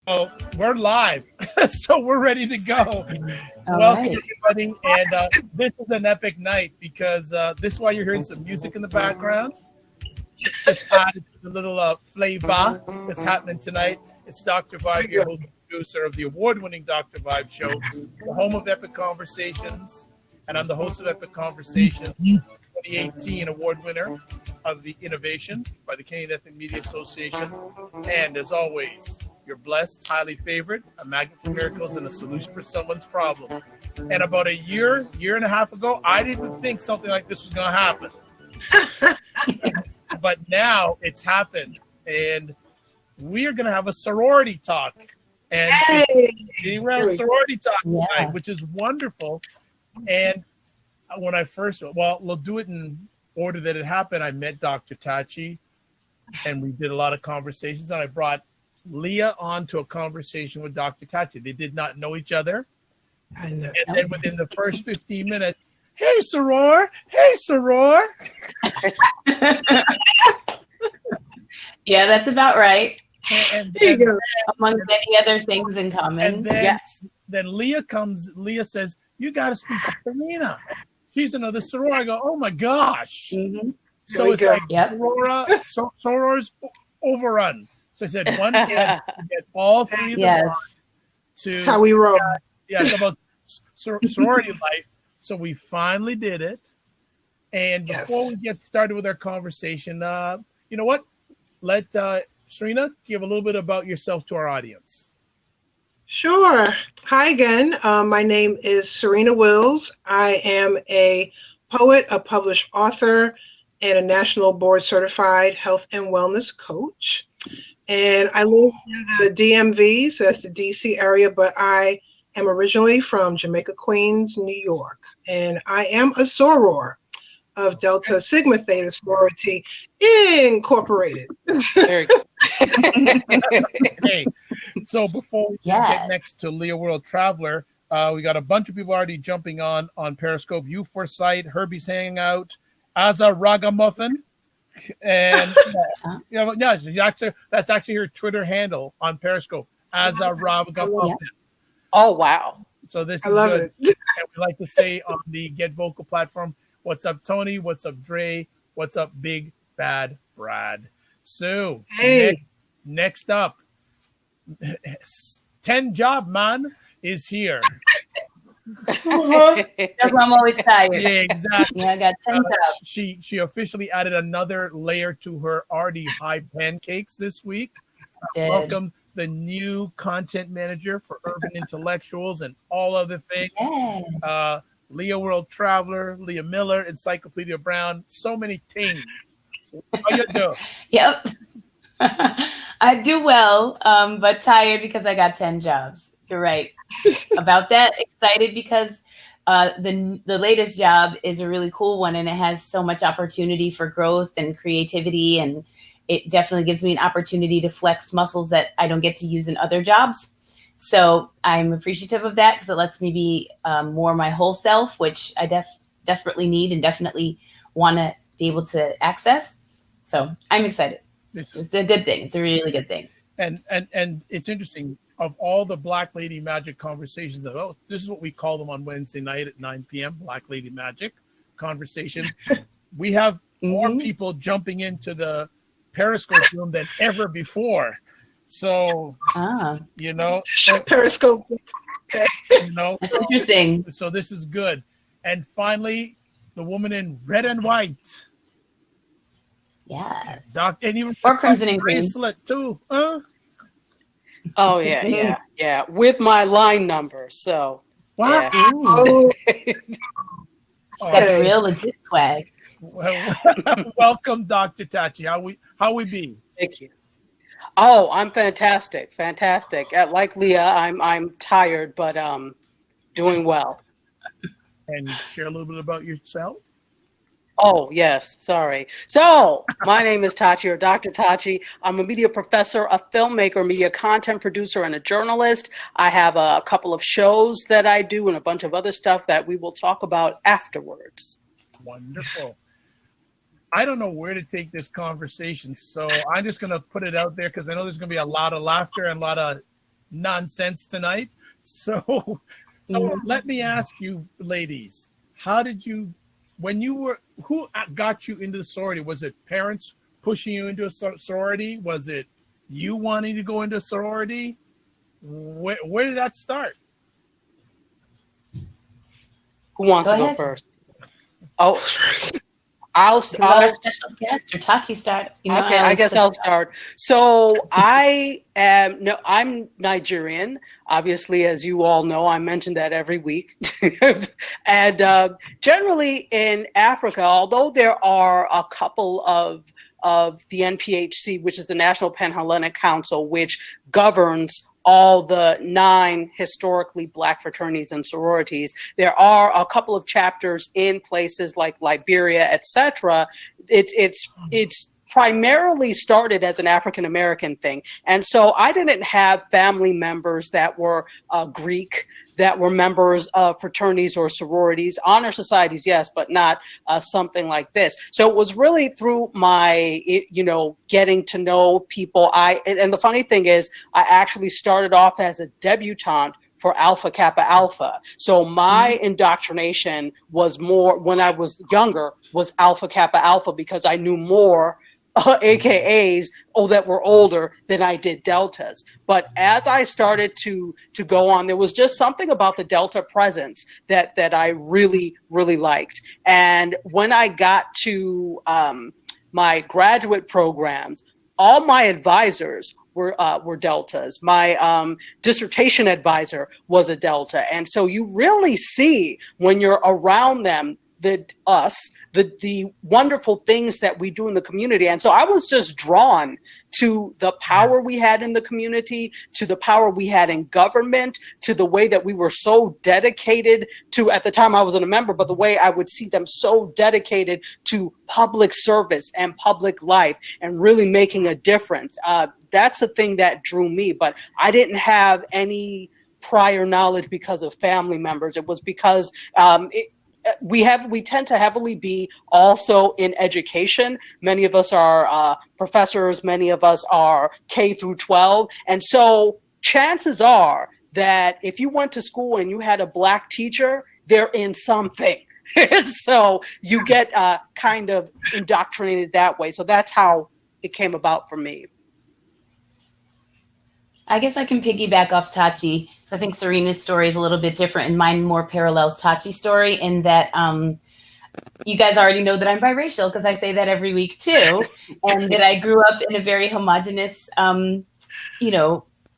Oh, we're live, so we're ready to go. All Welcome, right. everybody, and this is an epic night because this is why you're hearing some music in the background. Just added a little flavor that's happening tonight. It's Dr. Vibe, your host and producer of the award-winning Dr. Vibe Show, the home of Epic Conversations, and I'm the host of Epic Conversations, 2018 award winner of the Innovation by the Canadian Ethnic Media Association, and as always, you're blessed, highly favored, a magnet for miracles, and a solution for someone's problem. And about a year and a half ago, I didn't think something like this was going to happen. But now it's happened. And we are going to have a sorority talk. And we're having a sorority talk tonight, which is wonderful. And when I first, we'll do it in order that it happened. I met Dr. Chetachi, and we did a lot of conversations. And I brought Leah on to a conversation with Dr. Chetachi. They did not know each other. I know. And then within the first 15 minutes, hey, Soror. Hey, Soror. Yeah, that's about right. And Among many other things in common. And then, Yes. then Leah says, you got to speak to Serena. She's another soror. I go, oh, my gosh. Mm-hmm. So it's like Yep. Soror's overrun. So I said, one get all three of them on to That's how we roll. it's about sorority life. So we finally did it. And before we get started with our conversation, you know what? Let Serena give a little bit about yourself to our audience. Sure. Hi again. My name is Serena Wills. I am a poet, a published author, and a national board certified health and wellness coach. And I live in the DMV, so that's the DC area, but I am originally from Jamaica, Queens, New York. And I am a soror of Delta Sigma Theta Sorority Incorporated. Very good. Hey, so before we get next to Leah World Traveler, we got a bunch of people already jumping on Periscope. You Foresight, Herbie's hanging out, Aza Ragamuffin, and that's actually her Twitter handle on Periscope, Aza Ragamuffin. Oh, wow. So this I is love good. it. And we like to say on the Get Vocal platform, what's up, Tony? What's up, Dre? What's up, Big Bad Brad? So next up, 10 Job Man is here. That's why I'm always tired. Yeah, exactly. Yeah, I got 10 jobs. She officially added another layer to her already high pancakes this week. Welcome the new content manager for Urban Intellectuals and all other things. Yeah. Leah World Traveler, Leah Miller, Encyclopedia Brown, so many things. How you doing? Yep. I do well, but tired because I got 10 jobs. You're right about that. Excited because the latest job is a really cool one, and it has so much opportunity for growth and creativity, and it definitely gives me an opportunity to flex muscles that I don't get to use in other jobs. So I'm appreciative of that because it lets me be more my whole self, which I desperately need and definitely want to be able to access. So I'm excited. It's a good thing. It's a really good thing. And it's interesting. Of all the Black Lady Magic conversations, this is what we call them on Wednesday night at 9 p.m., Black Lady Magic conversations. We have more people jumping into the Periscope room than ever before. So, Periscope. That's interesting. So this is good. And finally, the woman in red and white. Yeah. And even or crimson and green. Bracelet too. Oh, yeah. With my line number, so. Wow. Yeah. She's got the real legit swag. Welcome, Dr. Chetachi. How we be? Thank you. Oh, I'm fantastic. Like Leah, I'm tired, but doing well. And share a little bit about yourself. Oh, yes. Sorry. So my name is Tachi, or Dr. Tachi. I'm a media professor, a filmmaker, media content producer, and a journalist. I have a couple of shows that I do and a bunch of other stuff that we will talk about afterwards. Wonderful. I don't know where to take this conversation, so I'm just going to put it out there because I know there's going to be a lot of laughter and a lot of nonsense tonight. So let me ask you, ladies, how did you, who got you into the sorority? Was it parents pushing you into a sorority? Was it you wanting to go into a sorority? Where did that start? Who wants to go first? Oh, I'll special guest or Tachi start. Okay, I guess I'll start. So I'm Nigerian. Obviously, as you all know, I mention that every week. And generally in Africa, although there are a couple of the NPHC, which is the National Pan-Hellenic Council, which governs all the 9 historically Black fraternities and sororities. There are a couple of chapters in places like Liberia, etc. It's primarily started as an African American thing. And so I didn't have family members that were Greek, that were members of fraternities or sororities, honor societies, yes, but not something like this. So it was really through my, getting to know people. And the funny thing is, I actually started off as a debutante for Alpha Kappa Alpha. So my indoctrination was more, when I was younger, was Alpha Kappa Alpha, because I knew more AKAs that were older than I did Deltas. But as I started to go on, there was just something about the Delta presence that I really, really liked. And when I got to my graduate programs, all my advisors were Deltas. My dissertation advisor was a Delta. And so you really see when you're around them, the wonderful things that we do in the community. And so I was just drawn to the power we had in the community, to the power we had in government, to the way that we were so dedicated to, at the time I wasn't a member, but the way I would see them so dedicated to public service and public life and really making a difference. That's the thing that drew me, but I didn't have any prior knowledge because of family members. It was because we tend to heavily be also in education. Many of us are professors, many of us are K through 12. And so chances are that if you went to school and you had a Black teacher, they're in something. So you get kind of indoctrinated that way. So that's how it came about for me. I guess I can piggyback off Tachi, because I think Serena's story is a little bit different and mine more parallels Tachi's story in that you guys already know that I'm biracial, because I say that every week too, and that I grew up in a very homogenous,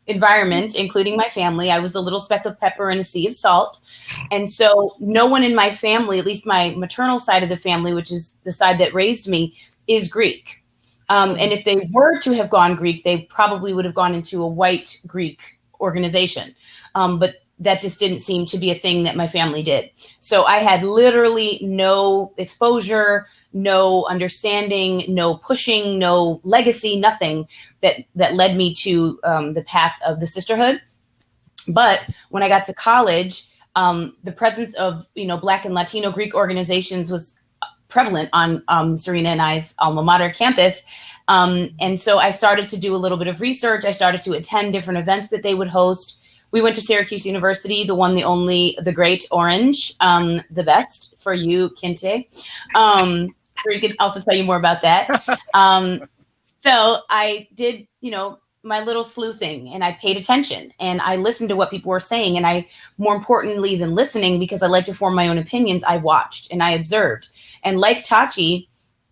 environment, including my family. I was a little speck of pepper in a sea of salt. And so no one in my family, at least my maternal side of the family, which is the side that raised me, is Greek. And if they were to have gone Greek, they probably would have gone into a white Greek organization. But that just didn't seem to be a thing that my family did. So I had literally no exposure, no understanding, no pushing, no legacy, nothing that led me to the path of the sisterhood. But when I got to college, the presence of, Black and Latino Greek organizations was prevalent on Serena and I's alma mater campus. And so I started to do a little bit of research. I started to attend different events that they would host. We went to Syracuse University, the one, the only, the great Orange, the best for you, Kinte. So we can also tell you more about that. So I did, my little sleuthing, and I paid attention and I listened to what people were saying. And I, more importantly than listening, because I like to form my own opinions, I watched and I observed. And like Tachi,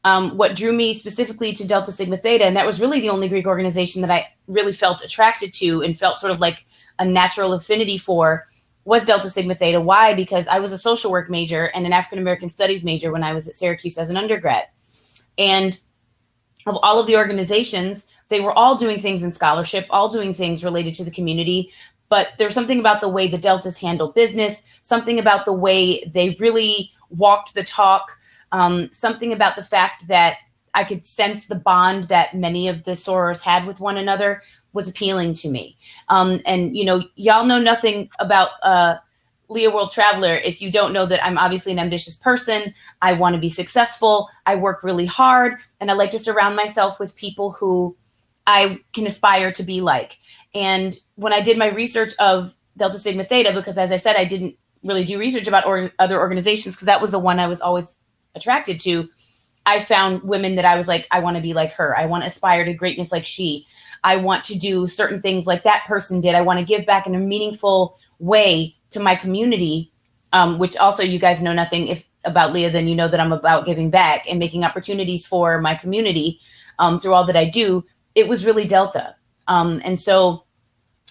what drew me specifically to Delta Sigma Theta, and that was really the only Greek organization that I really felt attracted to and felt sort of like a natural affinity for, was Delta Sigma Theta. Why? Because I was a social work major and an African American studies major when I was at Syracuse as an undergrad. And of all of the organizations, they were all doing things in scholarship, all doing things related to the community. But there's something about the way the Deltas handle business, something about the way they really walked the talk, something about the fact that I could sense the bond that many of the sorors had with one another was appealing to me. And, y'all know nothing about Leah World Traveler if you don't know that I'm obviously an ambitious person. I want to be successful. I work really hard. And I like to surround myself with people who I can aspire to be like. And when I did my research of Delta Sigma Theta, because as I said, I didn't really do research about other organizations because that was the one I was always attracted to. I found women that I was like, I want to be like her. I want to aspire to greatness like she. I want to do certain things like that person did. I want to give back in a meaningful way to my community, which also you guys know nothing about Leah, then you know that I'm about giving back and making opportunities for my community through all that I do. It was really Delta. And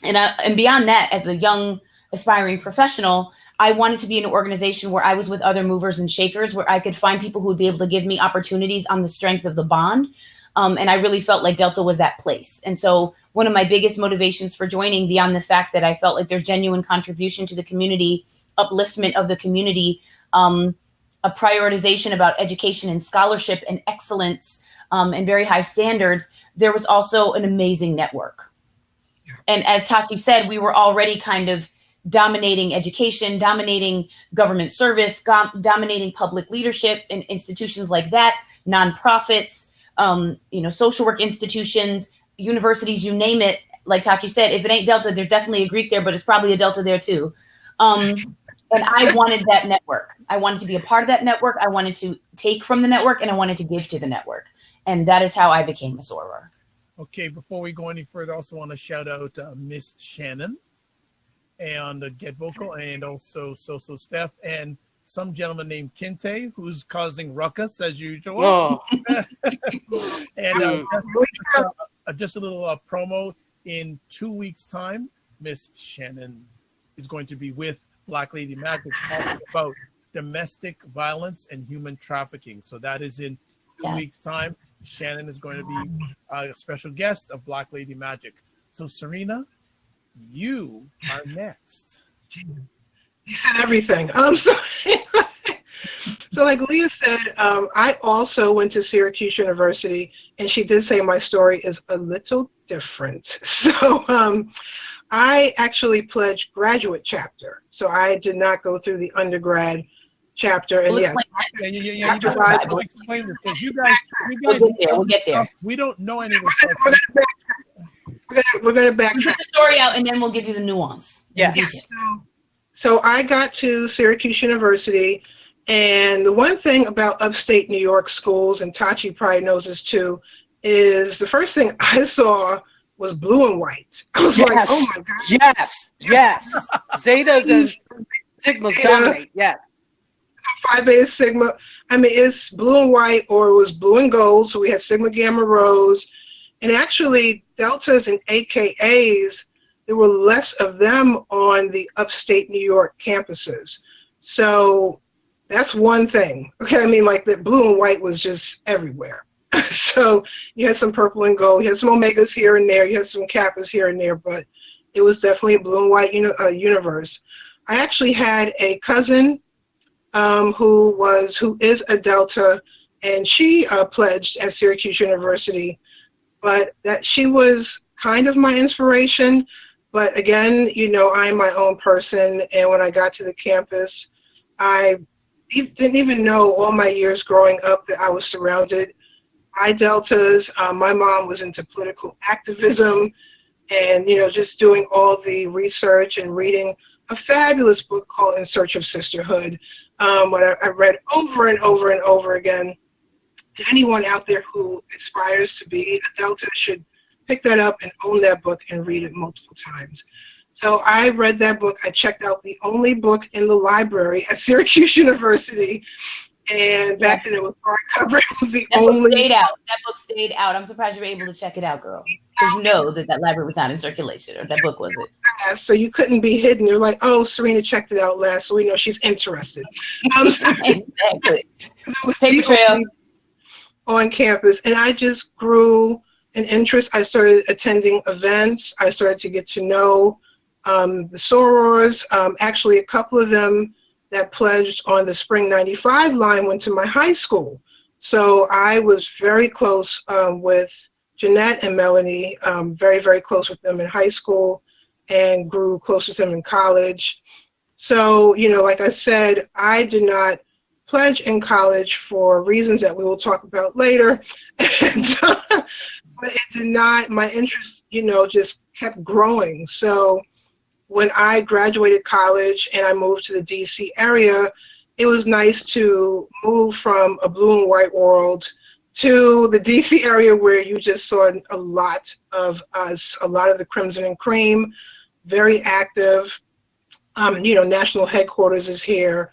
beyond that, as a young aspiring professional, I wanted to be in an organization where I was with other movers and shakers, where I could find people who would be able to give me opportunities on the strength of the bond. And I really felt like Delta was that place. And so one of my biggest motivations for joining, beyond the fact that I felt like there's genuine contribution to the community, upliftment of the community, a prioritization about education and scholarship and excellence and very high standards, there was also an amazing network. And as Tachi said, we were already kind of dominating education, dominating government service, dominating public leadership in institutions like that, nonprofits, social work institutions, universities, you name it. Like Tachi said, if it ain't Delta, there's definitely a Greek there, but it's probably a Delta there too. And I wanted that network. I wanted to be a part of that network. I wanted to take from the network, and I wanted to give to the network. And that is how I became a soror. Okay, before we go any further, I also want to shout out Miss Shannon and Get Vocal, and also So Steph, and some gentleman named Kinte, who's causing ruckus as usual. Oh. And just a little promo. In 2 weeks' time, Miss Shannon is going to be with Black Lady Magic talking about domestic violence and human trafficking. So that is in 2 weeks' time. Shannon is going to be a special guest of Black Lady Magic. So Serena, you are next. You said everything. So like Leah said, I also went to Syracuse University, and she did say my story is a little different. So I actually pledged graduate chapter. So I did not go through the undergrad chapter. And explain this, because you guys we'll get there. We don't know anything. We're going to backtrack. We'll get the story out, and then we'll give you the nuance. Yes. So I got to Syracuse University, and the one thing about upstate New York schools, and Tachi probably knows this too, is the first thing I saw was blue and white. I was like, oh my God. Yes. Zetas and Sigmas dominate, yes. Phi Beta Sigma. I mean, it's blue and white, or it was blue and gold. So we had Sigma Gamma Rhos. And actually, Deltas and AKAs, there were less of them on the upstate New York campuses. So that's one thing. Okay, I mean, like the blue and white was just everywhere. So you had some purple and gold. You had some Omegas here and there. You had some Kappas here and there, but it was definitely a blue and white universe. I actually had a cousin who is a Delta, and she pledged at Syracuse University, but that she was kind of my inspiration. But again, I'm my own person, and when I got to the campus, I didn't even know all my years growing up that I was surrounded by Deltas. My mom was into political activism and, just doing all the research and reading a fabulous book called In Search of Sisterhood, what I read over and over and over again. Anyone out there who aspires to be a Delta should pick that up and own that book and read it multiple times. So I read that book. I checked out the only book in the library at Syracuse University, and back then it was hardcover. It was the only. That book stayed out. I'm surprised you were able to check it out, girl. Because you know that library was not in circulation, or that book was it. Yeah, so you couldn't be hidden. You're like, oh, Serena checked it out last, so we know she's interested. Exactly. Paper trail on campus, and I just grew an interest. I started attending events. I started to get to know the sorors. Actually, a couple of them that pledged on the Spring 95 line went to my high school. So I was very close with Jeanette and Melanie, very, very close with them in high school, and grew close with them in college. So, like I said, I did not pledge in college for reasons that we will talk about later. And, but it did not, my interest, just kept growing. So when I graduated college and I moved to the DC area, it was nice to move from a blue and white world to the DC area where you just saw a lot of us, a lot of the Crimson and Cream, very active. National headquarters is here.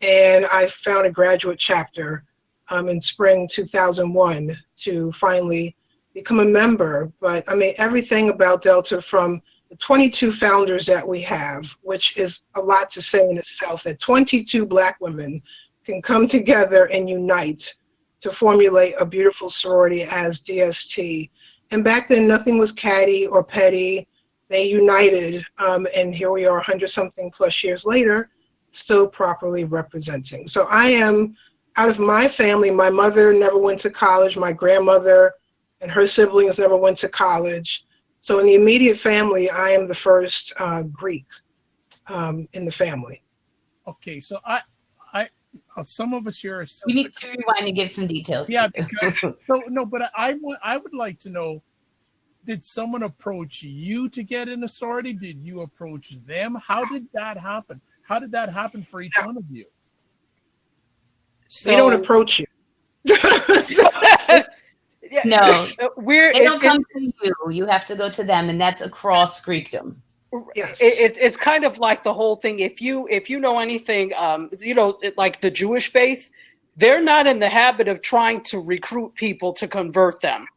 And I found a graduate chapter in spring 2001 to finally become a member. But I mean, everything about Delta, from the 22 founders that we have, which is a lot to say in itself, that 22 Black women can come together and unite to formulate a beautiful sorority as DST. And back then, nothing was catty or petty. They united, and here we are 100-something plus years later, still properly representing. So I am, out of my family, my mother never went to college, my grandmother and her siblings never went to college. So in the immediate family, I am the first Greek in the family. Okay, so I some of us here are. We need to rewind and give some details. Yeah, because but I would like to know, did someone approach you to get in a sorority? Did you approach them? How did that happen? How did that happen for each one of you? So, they don't approach you. No, they don't come to you. You have to go to them, and that's across Greekdom. Yes. It's kind of like the whole thing. If you know anything, like the Jewish faith, they're not in the habit of trying to recruit people to convert them.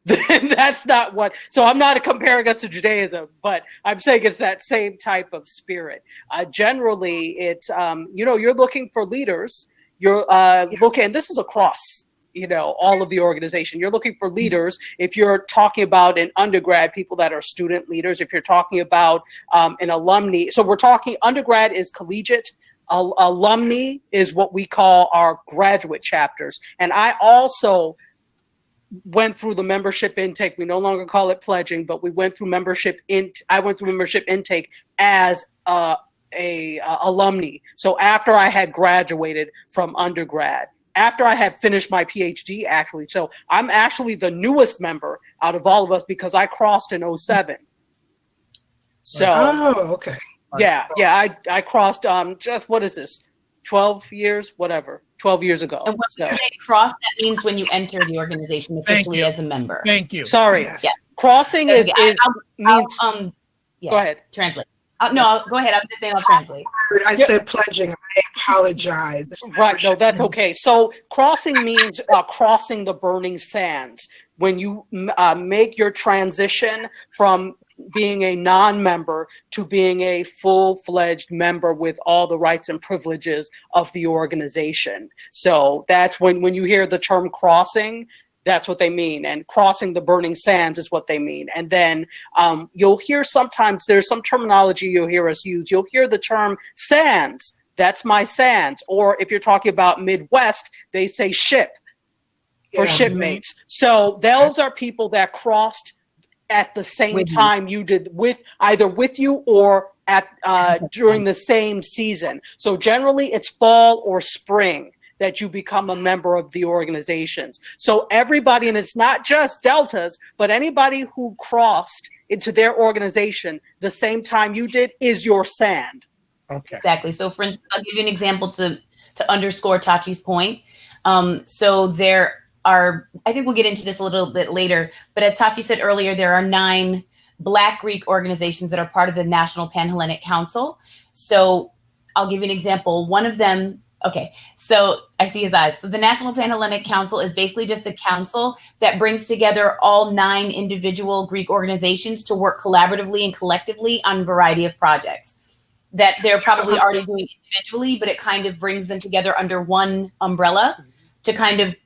That's not what. So I'm not comparing us to Judaism, but I'm saying it's that same type of spirit. Generally, it's you're looking for leaders. You're looking. This is across all of the organization. You're looking for leaders. If you're talking about an undergrad, people that are student leaders. If you're talking about an alumni, so we're talking undergrad is collegiate. Alumni is what we call our graduate chapters. And I also went through the membership intake. We no longer call it pledging, but we went through membership. I went through membership intake as a alumni. So after I had graduated from undergrad. After I had finished my PhD, actually. So I'm actually the newest member out of all of us because I crossed in 2007. So, okay. Yeah. I crossed, just, what is this? 12 years, whatever, 12 years ago. And when you say cross, that means when you enter the organization officially as a member. Thank you. Sorry. Yeah. Crossing means. Go ahead. Translate. No, go ahead. I'm just saying I'll translate. I said pledging. I apologize. Right. No, that's okay. So crossing means crossing the burning sands. When you make your transition from being a non-member to being a full-fledged member with all the rights and privileges of the organization. So that's when you hear the term crossing, that's what they mean. And crossing the burning sands is what they mean. And then you'll hear sometimes there's some terminology you'll hear us use. You'll hear the term sands. That's my sands. Or if you're talking about Midwest, they say ship for shipmates. So those are people that crossed at the same time you did, either with you or at during the same season. So generally it's fall or spring that you become a member of the organizations. So everybody, and it's not just Deltas, but anybody who crossed into their organization the same time you did is your sand. Okay. Exactly. So for instance, I'll give you an example to underscore Tachi's point. So there are, I think we'll get into this a little bit later, but as Tachi said earlier, there are 9 Black Greek organizations that are part of the National Pan-Hellenic Council. So I'll give you an example. One of them, okay, so I see his eyes. So the National Pan-Hellenic Council is basically just a council that brings together all 9 individual Greek organizations to work collaboratively and collectively on a variety of projects that they're probably already doing individually, but it kind of brings them together under one umbrella to kind of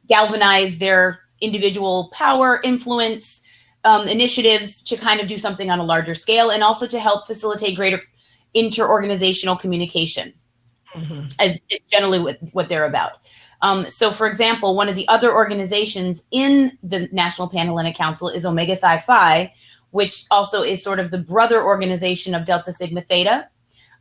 galvanize their individual power, influence, initiatives to kind of do something on a larger scale, and also to help facilitate greater inter-organizational communication, as is generally what they're about. So for example, one of the other organizations in the National Pan-Hellenic Council is Omega Psi Phi, which also is sort of the brother organization of Delta Sigma Theta.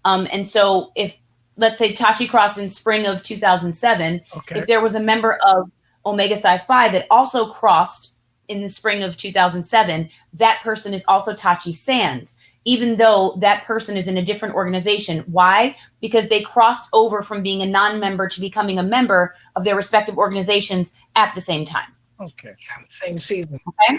And so if let's say Tachi crossed in spring of 2007, Okay. if there was a member of Omega Psi Phi that also crossed in the spring of 2007, that person is also Tachi Sans, even though that person is in a different organization. Why? Because they crossed over from being a non-member to becoming a member of their respective organizations at the same time. Okay. Same season. Okay.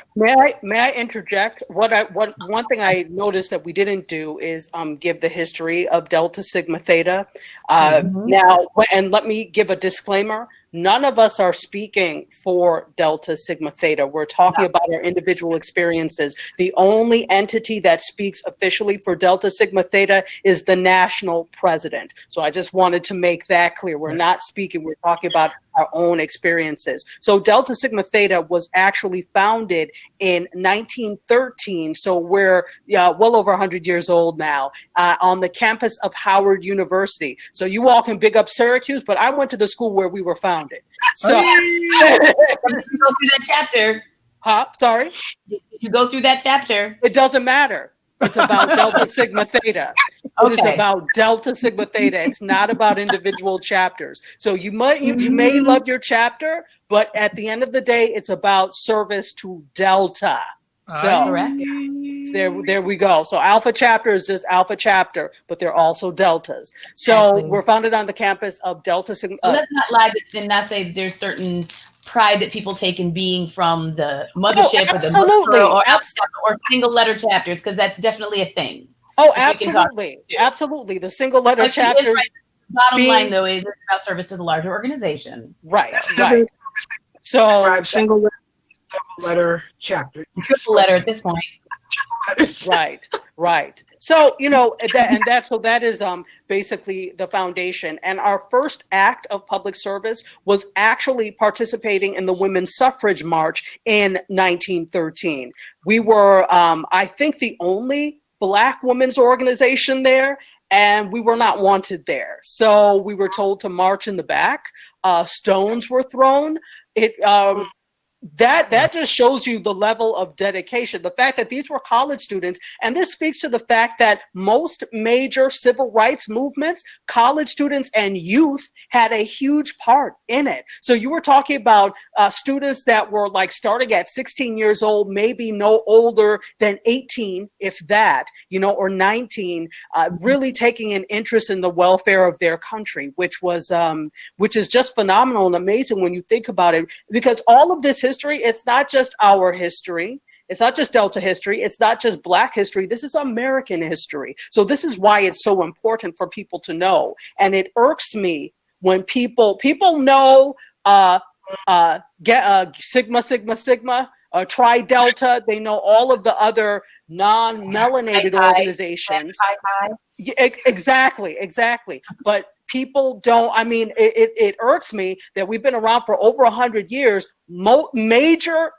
May I interject? One thing I noticed that we didn't do is give the history of Delta Sigma Theta. Now, and let me give a disclaimer. None of us are speaking for Delta Sigma Theta. We're talking about our individual experiences. The only entity that speaks officially for Delta Sigma Theta is the national president. So I just wanted to make that clear. We're not speaking, we're talking about our own experiences. So Delta Sigma Theta was actually founded in 1913. So we're well over 100 years old now, on the campus of Howard University. So you all can big up Syracuse, but I went to the school where we were founded. So, Did you go through that chapter? Sorry? Did you go through that chapter? It doesn't matter. It's about Delta Sigma Theta. It is about Delta Sigma Theta. It's not about individual chapters. So you may love your chapter, but at the end of the day, it's about service to Delta. So Correct. there we go. So Alpha chapter is just Alpha chapter, but they're also Deltas. So Exactly. we're founded on the campus of Delta Sigma. Let's not lie and not say there's certain pride that people take in being from the mothership or the or single letter chapters, because that's definitely a thing. Oh, absolutely. Absolutely. The single letter But chapters. right. Bottom line, though, is about service to the larger organization. Right, right. So single letter, double letter chapter. Triple letter at this point. Right, right. So, you know, that is basically the foundation. And our first act of public service was actually participating in the Women's Suffrage March in 1913. We were, I think, the only Black women's organization there, and we were not wanted there. So we were told to march in the back. Stones were thrown. That just shows you the level of dedication. The fact that these were college students, and this speaks to the fact that most major civil rights movements, college students and youth had a huge part in it. So you were talking about students that were like starting at 16 years old, maybe no older than 18, if that, you know, or 19, really taking an interest in the welfare of their country, which is just phenomenal and amazing when you think about it, because all of this history, it's not just our history. It's not just Delta history. It's not just Black history. This is American history. So this is why it's so important for people to know. And it irks me when people know Sigma, Sigma, Sigma, Tri Delta. They know all of the other non-melanated organizations. Exactly. But people don't, I mean, it irks me that we've been around for over 100 years. Major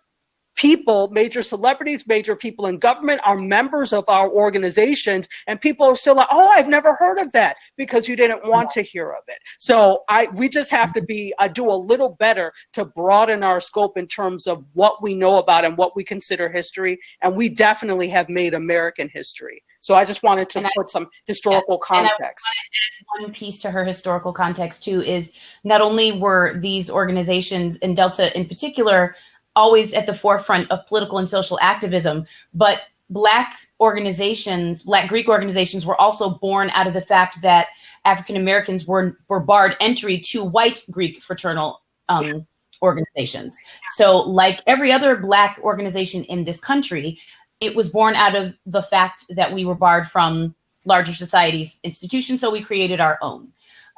people, major celebrities, major people in government are members of our organizations, and people are still like, oh, I've never heard of that, because you didn't want to hear of it. So we just have to do a little better to broaden our scope in terms of what we know about and what we consider history, and we definitely have made American history. So I just wanted to put some historical context. And I one piece to her historical context too is not only were these organizations, and Delta in particular, always at the forefront of political and social activism, but Black organizations, Black Greek organizations, were also born out of the fact that African Americans were barred entry to white Greek fraternal organizations. So like every other Black organization in this country, it was born out of the fact that we were barred from larger society's institutions, so we created our own.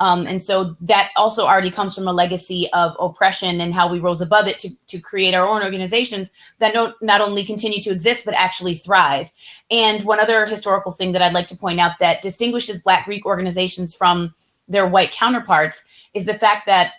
And so that also already comes from a legacy of oppression and how we rose above it to create our own organizations that not only continue to exist, but actually thrive. And one other historical thing that I'd like to point out that distinguishes Black Greek organizations from their white counterparts is the fact that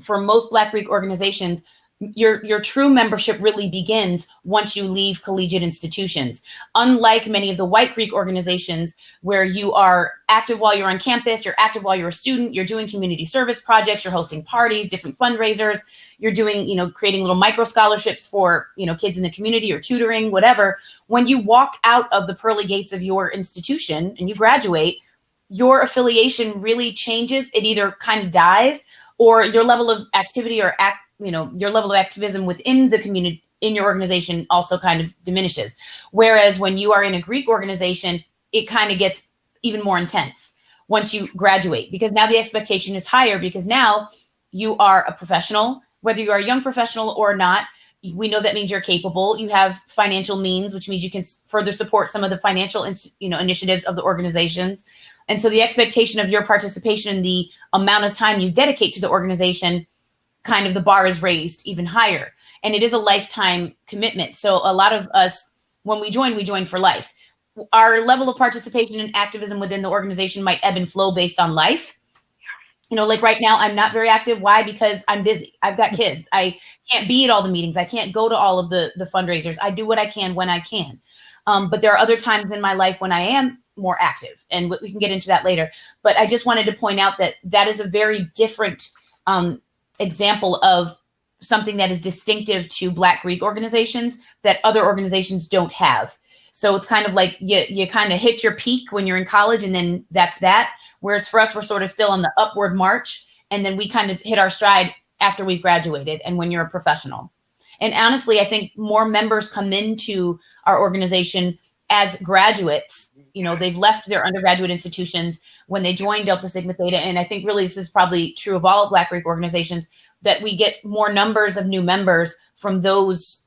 for most Black Greek organizations, your true membership really begins once you leave collegiate institutions. Unlike many of the white Greek organizations where you are active while you're on campus, you're active while you're a student, you're doing community service projects, you're hosting parties, different fundraisers, you're doing, creating little micro scholarships for, kids in the community or tutoring, whatever. When you walk out of the pearly gates of your institution and you graduate, your affiliation really changes. It either kind of dies, or your level of activity or your level of activism within the community, in your organization, also kind of diminishes. Whereas when you are in a Greek organization, it kind of gets even more intense once you graduate, because now the expectation is higher, because now you are a professional, whether you are a young professional or not. We know that means you're capable. You have financial means, which means you can further support some of the financial initiatives of the organizations. And so the expectation of your participation, the amount of time you dedicate to the organization, kind of the bar is raised even higher. And it is a lifetime commitment. So a lot of us, when we join for life. Our level of participation and activism within the organization might ebb and flow based on life. Like right now, I'm not very active. Why? Because I'm busy. I've got kids. I can't be at all the meetings. I can't go to all of the fundraisers. I do what I can when I can. But there are other times in my life when I am more active, and we can get into that later. But I just wanted to point out that is a very different example of something that is distinctive to Black Greek organizations that other organizations don't have. So it's kind of like you kind of hit your peak when you're in college, and then that's that. Whereas for us, we're sort of still on the upward march, and then we kind of hit our stride after we've graduated and when you're a professional. And honestly, I think more members come into our organization as graduates. They've left their undergraduate institutions when they join Delta Sigma Theta. And I think really this is probably true of all Black Greek organizations, that we get more numbers of new members from those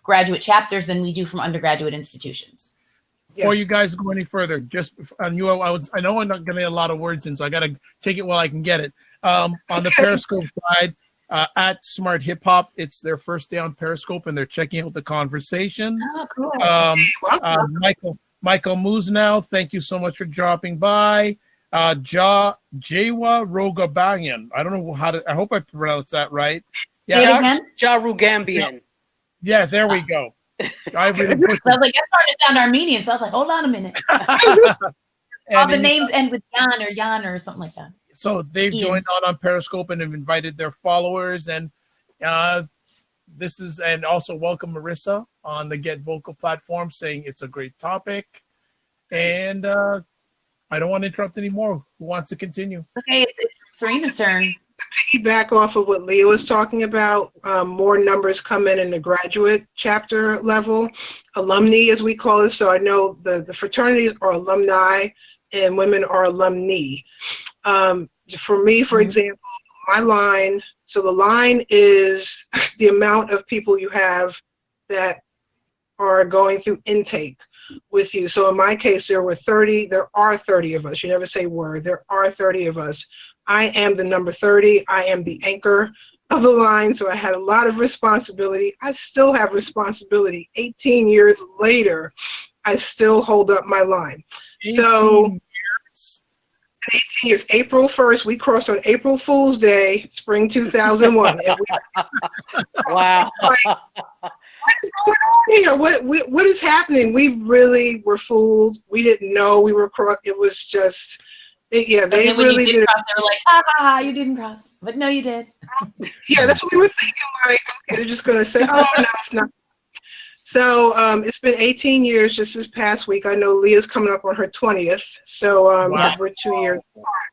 graduate chapters than we do from undergraduate institutions. Before you guys go any further, just I know I'm not getting a lot of words in, so I got to take it while I can get it. On the Periscope side, at Smart Hip Hop, it's their first day on Periscope, and they're checking out the conversation. Oh, cool. Michael Musnow, thank you so much for dropping by. Jawa Rogabanyan, I don't know I hope I pronounced that right. Yeah, Jarugambian. Yeah, there we go. I was like, that's starting to sound Armenian, so I was like, hold on a minute. All the names end with Yan or something like that. So they've joined on Periscope and have invited their followers, and and also welcome Marissa on the Get Vocal platform, saying it's a great topic. And I don't want to interrupt anymore. Who wants to continue? Okay, it's Serena's turn. Piggyback off of what Leah was talking about, more numbers come in the graduate chapter level, alumni as we call it. So I know the fraternities are alumni and women are alumni. For me, for example, my line, so the line is the amount of people you have that are going through intake with you. So in my case, there are 30 of us. You never say were. There are 30 of us. I am the number 30. I am the anchor of the line, so I had a lot of responsibility. I still have responsibility. 18 years later, I still hold up my line. 18 years. April 1st, we crossed on April Fool's Day, spring 2001. Wow. What is going on here? What is happening? We really were fooled. We didn't know we were crossed. It was just... they really did. Cross, they were like, ha ha ha, you didn't cross. But no, you did. Yeah, that's what we were thinking. Like, okay, they're just going to say, oh, no, it's not. So it's been 18 years just this past week. I know Leah's coming up on her 20th. So we're 2 years apart.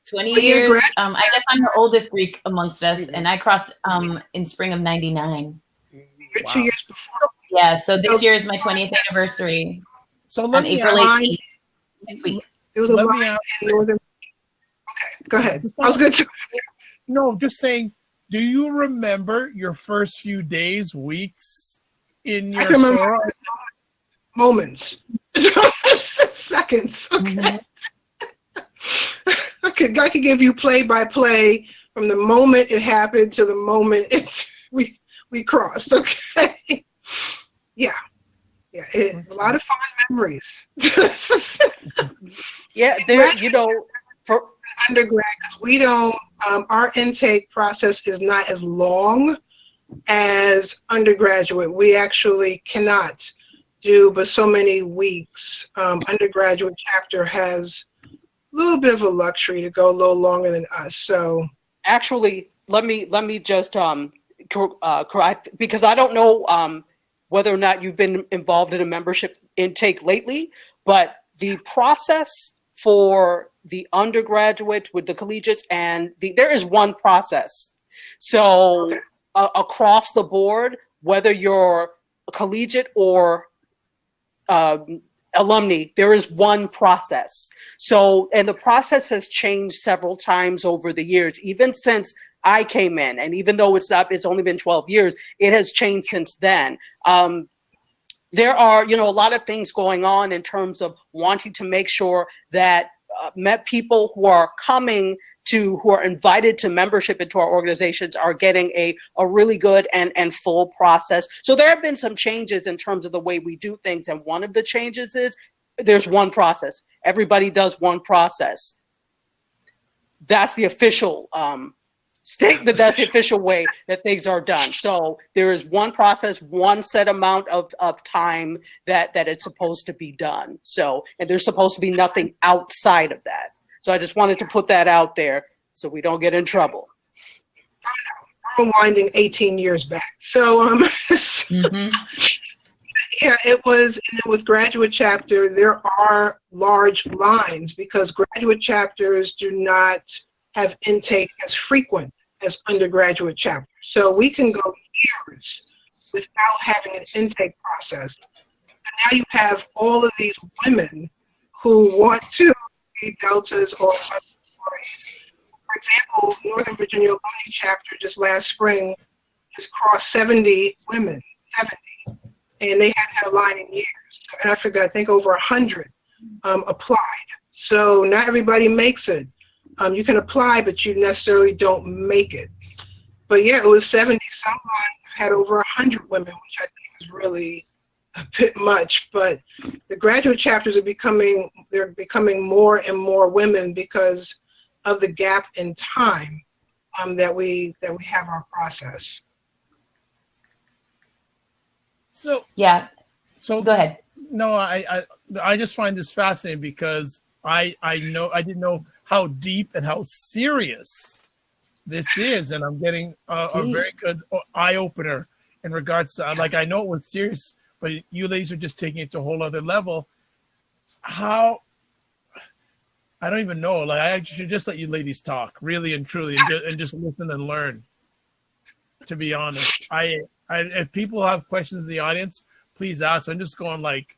20 years. I guess I'm the oldest Greek amongst us, and I crossed in spring of 99. You're 2 years before. Yeah, so this year is my 20th anniversary. So on April 18th next week. It was a line in northern. Okay, go ahead. I was good too. No, I'm just saying, do you remember your first few days, weeks in your sorority? Moments. Seconds. Okay. I could give you play-by-play from the moment it happened to the moment we crossed. Okay. Yeah. Yeah, a lot of fond memories. Yeah, for undergrad, because we don't, our intake process is not as long as undergraduate. We actually cannot do but so many weeks. Undergraduate chapter has a little bit of a luxury to go a little longer than us. So actually, let me just correct, because I don't know whether or not you've been involved in a membership intake lately, but the process for the undergraduate with the collegiates, and there is one process. So across the board, whether you're a collegiate or alumni, there is one process. So, and the process has changed several times over the years, even since I came in. And even though it's only been 12 years, it has changed since then. There are, a lot of things going on in terms of wanting to make sure that people who are who are invited to membership into our organizations are getting a really good and full process. So there have been some changes in terms of the way we do things. And one of the changes is there's one process. Everybody does one process. That's the official statement. That's the official way that things are done. So there is one process, one set amount of time that it's supposed to be done. So, and there's supposed to be nothing outside of that. So I just wanted to put that out there so we don't get in trouble. I'm winding 18 years back. So, yeah, it was with graduate chapter, there are large lines because graduate chapters do not have intake as frequent as undergraduate chapters. So we can go years without having an intake process. And now you have all of these women who want to be deltas or other sororities. For example, Northern Virginia Alumni chapter just last spring just crossed 70 women, 70, and they hadn't had a line in years. And I think over 100 applied. So not everybody makes it. You can apply, but you necessarily don't make it. But yeah, it was 70. Someone had over 100 women, which I think is really a bit much. But the graduate chapters are becoming more and more women because of the gap in time that we have our process. So yeah. So go ahead. No, I just find this fascinating because I didn't know how deep and how serious this is, and I'm getting a very good eye opener in regards to I know it was serious, but you ladies are just taking it to a whole other level. How? I don't even know. I should just let you ladies talk, really and truly, and just listen and learn. To be honest, if people have questions in the audience, please ask. I'm just going like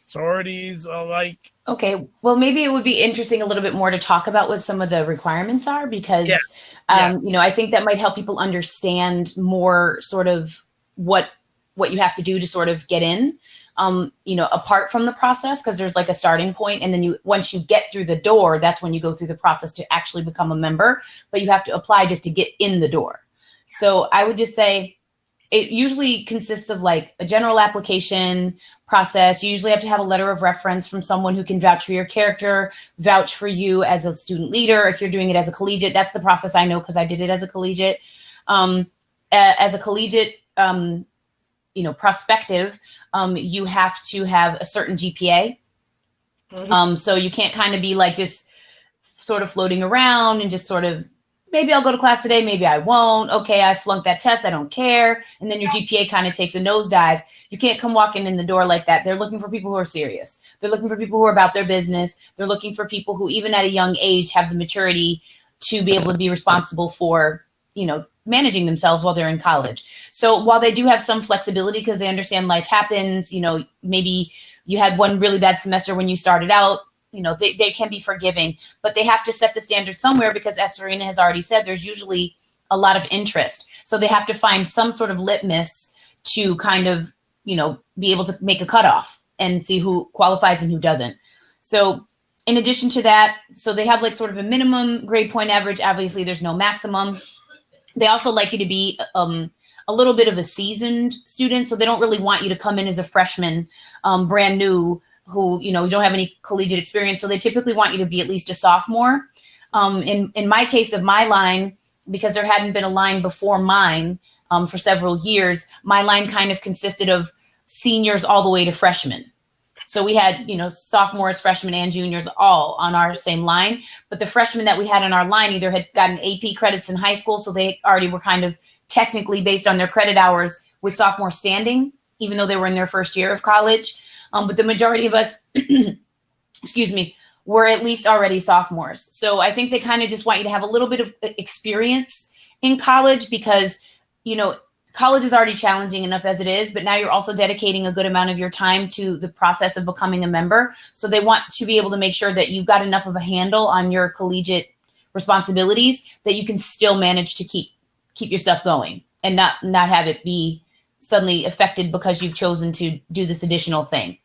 sororities, Okay, well, maybe it would be interesting a little bit more to talk about what some of the requirements are because, I think that might help people understand more sort of what you have to do to sort of get in, apart from the process, because there's a starting point, and then once you get through the door, that's when you go through the process to actually become a member, but you have to apply just to get in the door. So I would just say it usually consists of a general application process. You usually have to have a letter of reference from someone who can vouch for your character, vouch for you as a student leader. If you're doing it as a collegiate, that's the process I know because I did it as a collegiate. As a collegiate, prospective, you have to have a certain GPA. Mm-hmm. So you can't kind of be just sort of floating around and just sort of, maybe I'll go to class today, maybe I won't. Okay, I flunked that test, I don't care. And then your GPA kind of takes a nosedive. You can't come walking in the door like that. They're looking for people who are serious. They're looking for people who are about their business. They're looking for people who, even at a young age, have the maturity to be able to be responsible for, managing themselves while they're in college. So while they do have some flexibility because they understand life happens, maybe you had one really bad semester when you started out, they can be forgiving, but they have to set the standard somewhere because, as Serena has already said, there's usually a lot of interest. So they have to find some sort of litmus to kind of, be able to make a cutoff and see who qualifies and who doesn't. So in addition to that, so they have sort of a minimum grade point average. Obviously, there's no maximum. They also like you to be a little bit of a seasoned student. So they don't really want you to come in as a freshman, brand new, who, don't have any collegiate experience. So they typically want you to be at least a sophomore. In my case of my line, because there hadn't been a line before mine for several years, my line kind of consisted of seniors all the way to freshmen. So we had, sophomores, freshmen, and juniors all on our same line. But the freshmen that we had on our line either had gotten AP credits in high school, so they already were kind of technically based on their credit hours with sophomore standing, even though they were in their first year of college. But the majority of us, excuse me, were at least already sophomores. So I think they kind of just want you to have a little bit of experience in college because, you know, college is already challenging enough as it is, but now you're also dedicating a good amount of your time to the process of becoming a member. So they want to be able to make sure that you've got enough of a handle on your collegiate responsibilities that you can still manage to keep your stuff going and not have it be suddenly affected because you've chosen to do this additional thing.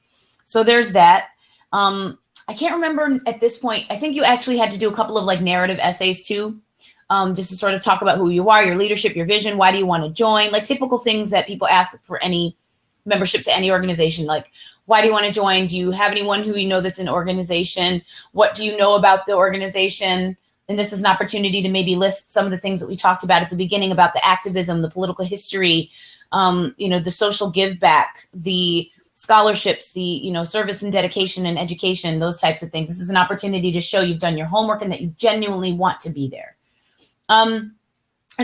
So there's that. I can't remember at this point. I think you actually had to do a couple of like narrative essays too, just to sort of talk about who you are, your leadership, your vision, why do you want to join, like typical things that people ask for any membership to any organization, like why do you want to join? Do you have anyone who you know that's an organization? What do you know about the organization? And this is an opportunity to maybe list some of the things that we talked about at the beginning about the activism, the political history, you know, the social give back, the scholarships, the, you know, service and dedication and education, those types of things. This is an opportunity to show you've done your homework and that you genuinely want to be there. And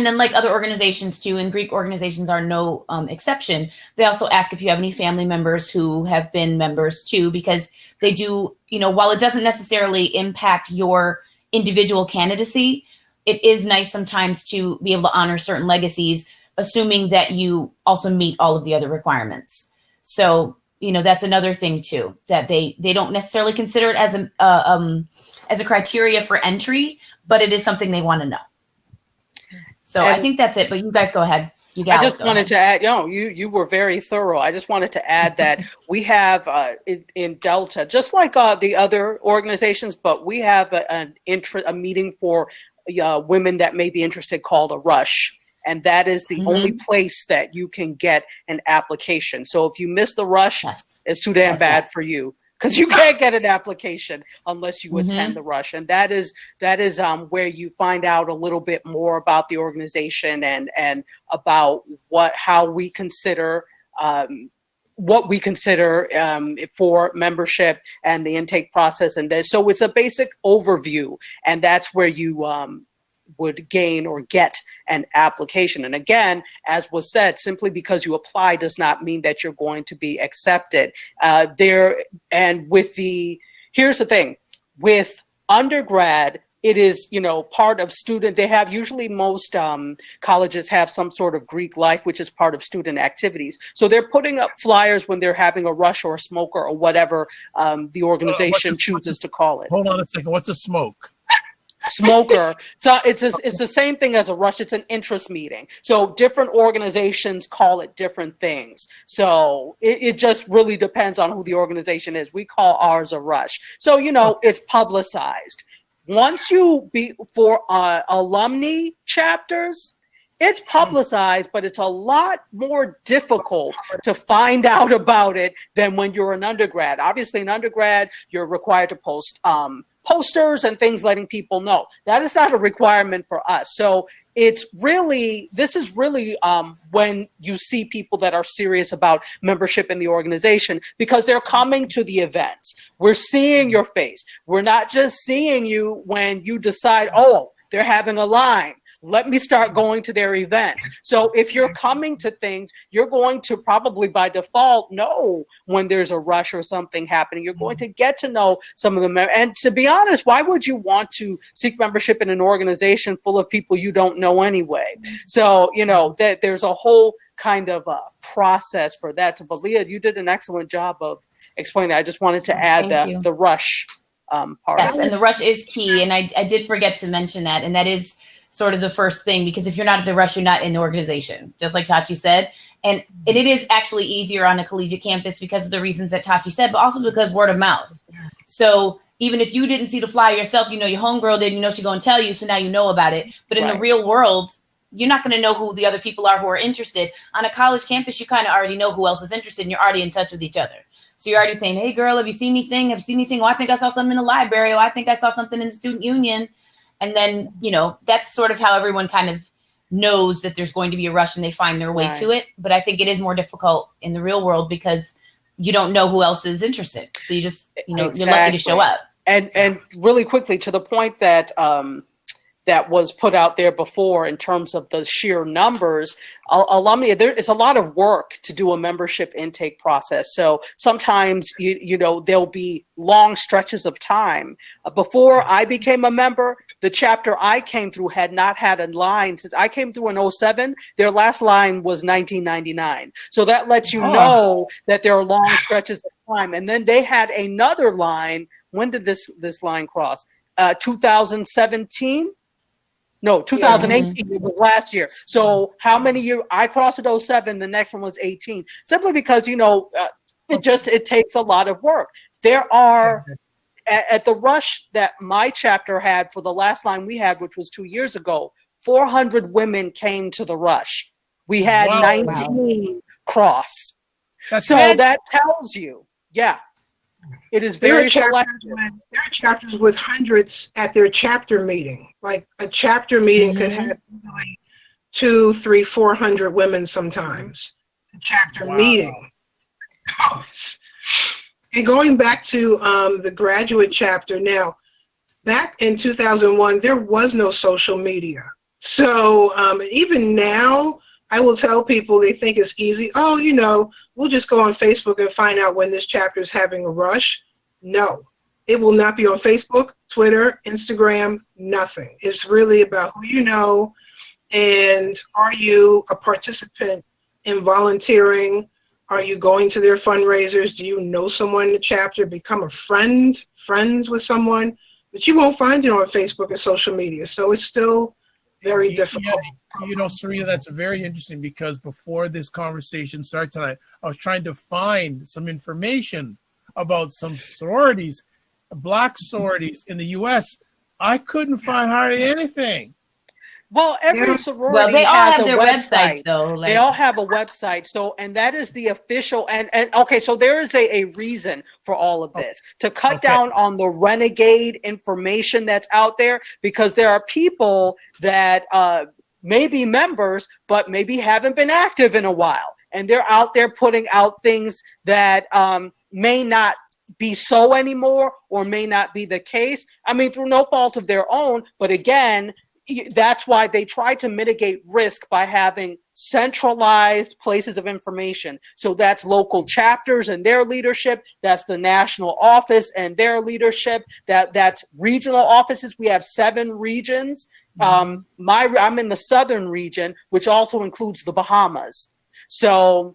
then like other organizations too, and Greek organizations are no exception, they also ask if you have any family members who have been members too, because they do, you know, while it doesn't necessarily impact your individual candidacy, it is nice sometimes to be able to honor certain legacies, assuming that you also meet all of the other requirements. So, you know, that's another thing too, that they don't necessarily consider it as a criteria for entry, but it is something they want to know. So I think that's it, but you guys go ahead. You guys I just wanted to add, you were very thorough. I just wanted to add that we have in Delta, just like the other organizations, but we have a meeting for women that may be interested called a Rush. And that is the only place that you can get an application. So if you miss the Rush, it's too damn bad for you, because you can't get an application unless you attend the Rush. And that is where you find out a little bit more about the organization and about how we consider what we consider for membership and the intake process. And so it's a basic overview, and that's where you would gain or get an application. And again, as was said, simply because you apply does not mean that you're going to be accepted. Here's the thing, with undergrad, it is, you know, part of student, they have usually most colleges have some sort of Greek life, which is part of student activities. So they're putting up flyers when they're having a rush or a smoker or whatever the organization chooses to call it. Hold on a second. What's a smoke? Smoker. So it's the same thing as a rush. It's an interest meeting. So different organizations call it different things. So it just really depends on who the organization is. We call ours a rush. So, you know, it's publicized. Once you for alumni chapters, it's publicized, but it's a lot more difficult to find out about it than when you're an undergrad. Obviously, in undergrad, you're required to post posters and things letting people know. That is not a requirement for us. So this is really when you see people that are serious about membership in the organization, because they're coming to the events. We're seeing your face. We're not just seeing you when you decide, oh, they're having a line. Let me start going to their events. So if you're coming to things, you're going to probably by default know when there's a rush or something happening. You're going to get to know some of them. And to be honest, why would you want to seek membership in an organization full of people you don't know anyway? So, you know, that there's a whole kind of a process for that. So, but Leah, you did an excellent job of explaining. I just wanted to add the rush part. Yes, and the rush is key. And I did forget to mention that. And that is sort of the first thing, because if you're not at the rush, you're not in the organization, just like Tachi said. And it is actually easier on a collegiate campus because of the reasons that Tachi said, but also because word of mouth. So even if you didn't see the flyer yourself, you know, your homegirl did, you know, she's going to tell you. So now you know about it. But in the real world, you're not going to know who the other people are who are interested. On a college campus, you kind of already know who else is interested and you're already in touch with each other. So you're already saying, hey, girl, have you seen anything? Have you seen anything? Oh, I think I saw something in the library. Oh, I think I saw something in the student union. And then, you know, that's sort of how everyone kind of knows that there's going to be a rush and they find their way to it. But I think it is more difficult in the real world because you don't know who else is interested. So you just, you know, you're lucky to show up. And really quickly, to the point that that was put out there before in terms of the sheer numbers. Alumni, it's a lot of work to do a membership intake process. So sometimes, you know, there'll be long stretches of time. Before I became a member, the chapter I came through had not had a line. Since I came through in 07, their last line was 1999. So that lets you know that there are long stretches of time. And then they had another line. When did this line cross? 2017? No, 2018, it was last year. So how many years? I crossed at 07, the next one was 18. Simply because, you know, it takes a lot of work. There are, at the rush that my chapter had for the last line we had, which was 2 years ago, 400 women came to the rush. We had 19 cross. That tells you, it is very selective. There are chapters with hundreds at their chapter meeting. Like a chapter meeting could have easily 200, 300, 400 women sometimes. A chapter meeting. And going back to the graduate chapter now, back in 2001, there was no social media. So even now, I will tell people they think it's easy. Oh, you know, we'll just go on Facebook and find out when this chapter is having a rush. No, it will not be on Facebook, Twitter, Instagram, nothing. It's really about who you know, and are you a participant in volunteering? Are you going to their fundraisers? Do you know someone in the chapter? Become a friends with someone? But you won't find it on Facebook or social media, so it's still very difficult. Yeah, you know, Serena, that's very interesting because before this conversation started tonight, I was trying to find some information about some sororities, Black sororities in the U.S. I couldn't find hardly anything. Well, every sorority they all has have their websites, though. They all have a website. So, and that is the official. And okay, so there is a reason for all of this to cut down on the renegade information that's out there, because there are people that may be members, but maybe haven't been active in a while, and they're out there putting out things that may not be so anymore, or may not be the case. I mean, through no fault of their own, but again, that's why they try to mitigate risk by having centralized places of information. So that's local chapters and their leadership. That's the national office and their leadership. That's regional offices. We have 7 regions. I'm in the southern region, which also includes the Bahamas. So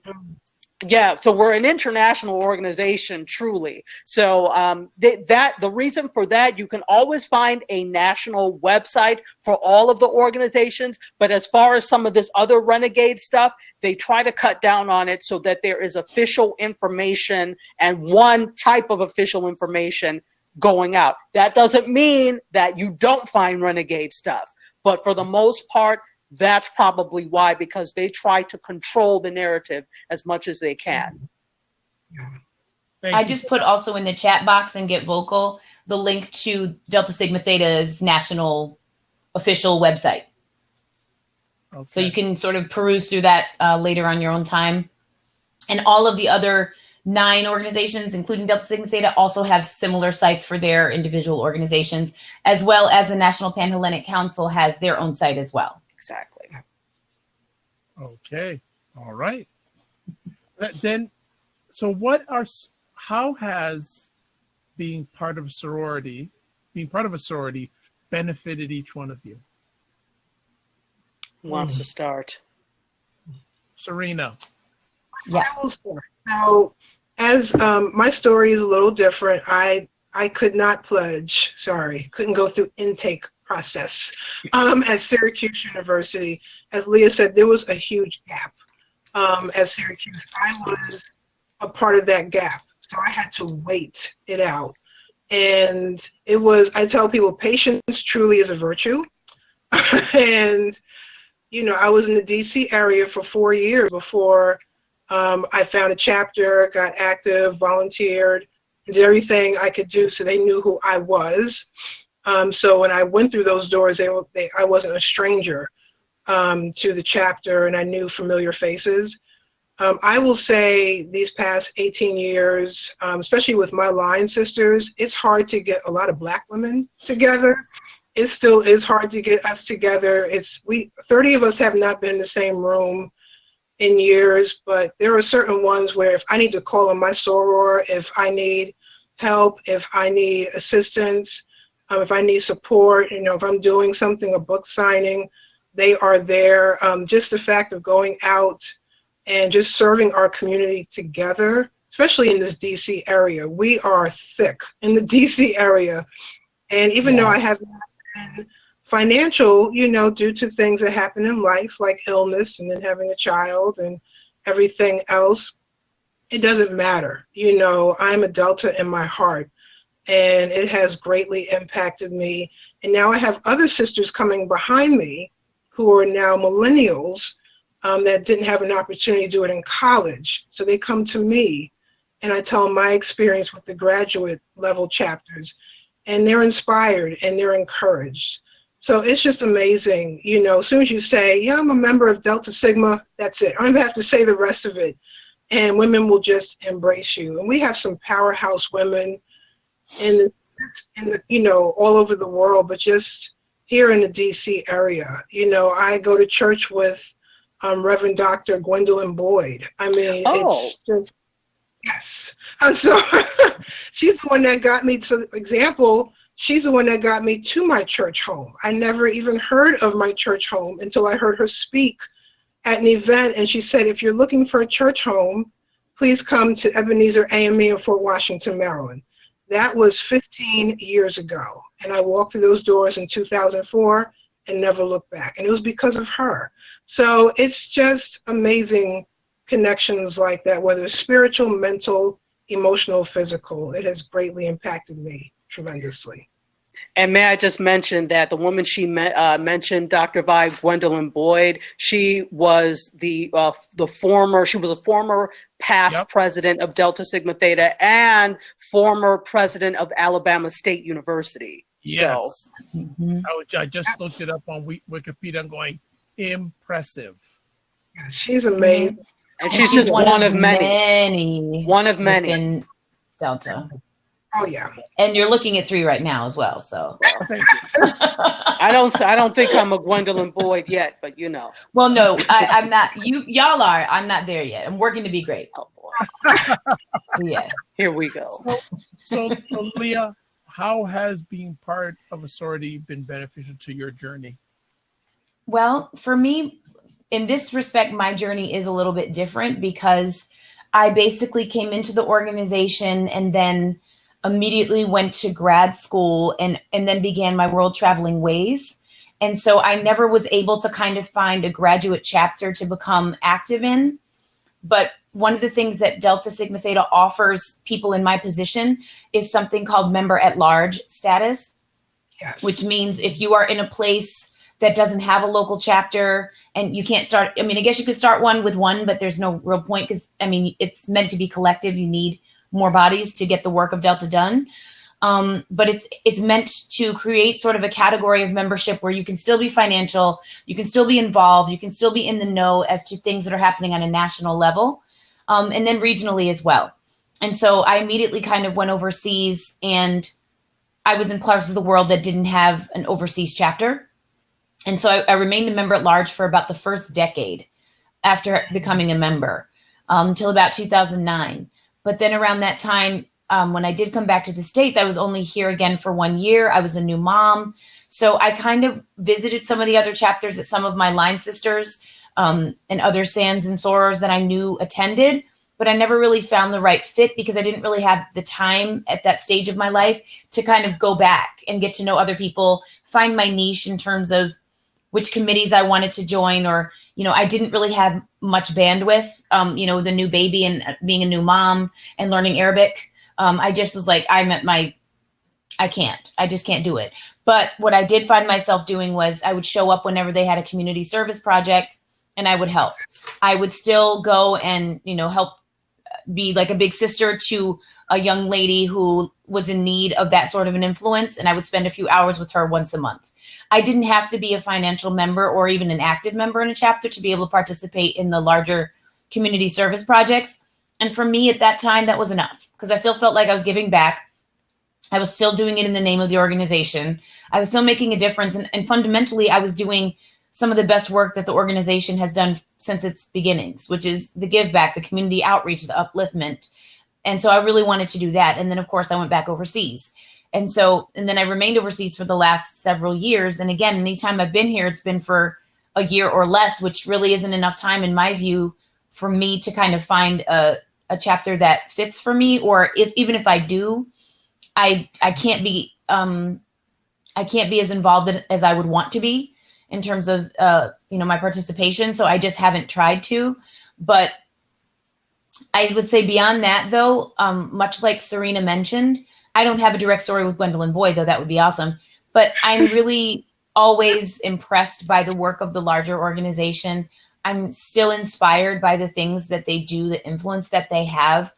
so we're an international organization, truly. So the reason for that, you can always find a national website for all of the organizations. But as far as some of this other renegade stuff, they try to cut down on it so that there is official information and one type of official information going out. That doesn't mean that you don't find renegade stuff, but for the most part, that's probably why, because they try to control the narrative as much as they can. I just put also in the chat box and Get Vocal the link to Delta Sigma Theta's national official website. So you can sort of peruse through that later on your own time. And all of the other 9 organizations, including Delta Sigma Theta, also have similar sites for their individual organizations, as well as the National Pan-Hellenic Council has their own site as well. Exactly. Okay. All right. Then, so how has being part of a sorority benefited each one of you? Who wants to start? Serena. Yeah. I will start. So, as my story is a little different, I could not pledge. Sorry, couldn't go through intake process at Syracuse University. As Leah said, there was a huge gap at Syracuse. I was a part of that gap, so I had to wait it out. And it was, I tell people, patience truly is a virtue. And, you know, I was in the DC area for 4 years before I found a chapter, got active, volunteered, did everything I could do so they knew who I was. So when I went through those doors, I wasn't a stranger to the chapter, and I knew familiar faces. I will say these past 18 years, especially with my line sisters, it's hard to get a lot of Black women together it still is hard to get us together. 30 of us have not been in the same room in years, but there are certain ones where if I need to call on my soror, if I need help, if I need assistance, if I need support, if I'm doing something, a book signing, they are there. Just the fact of going out and just serving our community together, especially in this DC area. We are thick in the DC area. And even though I have not been financial, due to things that happen in life, like illness and then having a child and everything else, it doesn't matter. I'm a Delta in my heart, and it has greatly impacted me. And now I have other sisters coming behind me who are now millennials that didn't have an opportunity to do it in college. So they come to me, and I tell them my experience with the graduate level chapters, and they're inspired and they're encouraged. So it's just amazing, as soon as you say, yeah, I'm a member of Delta Sigma, that's it. I don't even have to say the rest of it. And women will just embrace you. And we have some powerhouse women in the all over the world, but just here in the DC area. I go to church with Reverend Dr. Gwendolyn Boyd. I mean, It's just, yes. And so she's the one that got me, she's the one that got me to my church home. I never even heard of my church home until I heard her speak at an event, and she said, if you're looking for a church home, please come to Ebenezer AME in Fort Washington, Maryland. That was 15 years ago, and I walked through those doors in 2004 and never looked back, and it was because of her. So it's just amazing connections like that, whether it's spiritual, mental, emotional, physical. It has greatly impacted me tremendously. And may I just mention that the woman she mentioned, Dr. Vi Gwendolyn Boyd, she was a former past president of Delta Sigma Theta and former president of Alabama State University. Yes. So, I just looked it up on Wikipedia. I'm going, impressive. Yeah, she's amazing. And she's just one of many. One of many. In Delta. Oh yeah. And you're looking at 3 right now as well. So Thank you. I don't think I'm a Gwendolyn Boyd yet, but Well, no, I'm not. Y'all are. I'm not there yet. I'm working to be great. Oh boy. Yeah. Here we go. So Leah, how has being part of a sorority been beneficial to your journey? Well, for me, in this respect, my journey is a little bit different because I basically came into the organization and then immediately went to grad school and then began my world traveling ways. And so I never was able to kind of find a graduate chapter to become active in. But one of the things that Delta Sigma Theta offers people in my position is something called member at large status, Yes. which means if you are in a place that doesn't have a local chapter and you can't start, I guess you could start one with one, but there's no real point because, it's meant to be collective. You need more bodies to get the work of Delta done. But it's meant to create sort of a category of membership where you can still be financial, you can still be involved, you can still be in the know as to things that are happening on a national level, and then regionally as well. And so I immediately kind of went overseas, and I was in parts of the world that didn't have an overseas chapter. And so I remained a member at large for about the first decade after becoming a member, until about 2009. But then around that time, when I did come back to the States, I was only here again for 1 year. I was a new mom. So I kind of visited some of the other chapters that some of my line sisters and other SANs and sorors that I knew attended, but I never really found the right fit because I didn't really have the time at that stage of my life to kind of go back and get to know other people, find my niche in terms of which committees I wanted to join, or, I didn't really have much bandwidth, the new baby and being a new mom and learning Arabic. I just was like, I just can't do it. But what I did find myself doing was I would show up whenever they had a community service project and I would help. I would still go and, help be like a big sister to a young lady who was in need of that sort of an influence. And I would spend a few hours with her once a month. I didn't have to be a financial member or even an active member in a chapter to be able to participate in the larger community service projects. And for me at that time, that was enough because I still felt like I was giving back. I was still doing it in the name of the organization. I was still making a difference. And fundamentally, I was doing some of the best work that the organization has done since its beginnings, which is the give back, the community outreach, the upliftment. And so I really wanted to do that. And then, of course, I went back overseas. And then I remained overseas for the last several years. And again, anytime I've been here, it's been for a year or less, which really isn't enough time, in my view, for me to kind of find a chapter that fits for me. Or even if I do, I can't be as involved as I would want to be in terms of my participation. So I just haven't tried to. But I would say beyond that, though, much like Serena mentioned, I don't have a direct story with Gwendolyn Boyd, though that would be awesome. But I'm really always impressed by the work of the larger organization. I'm still inspired by the things that they do, the influence that they have,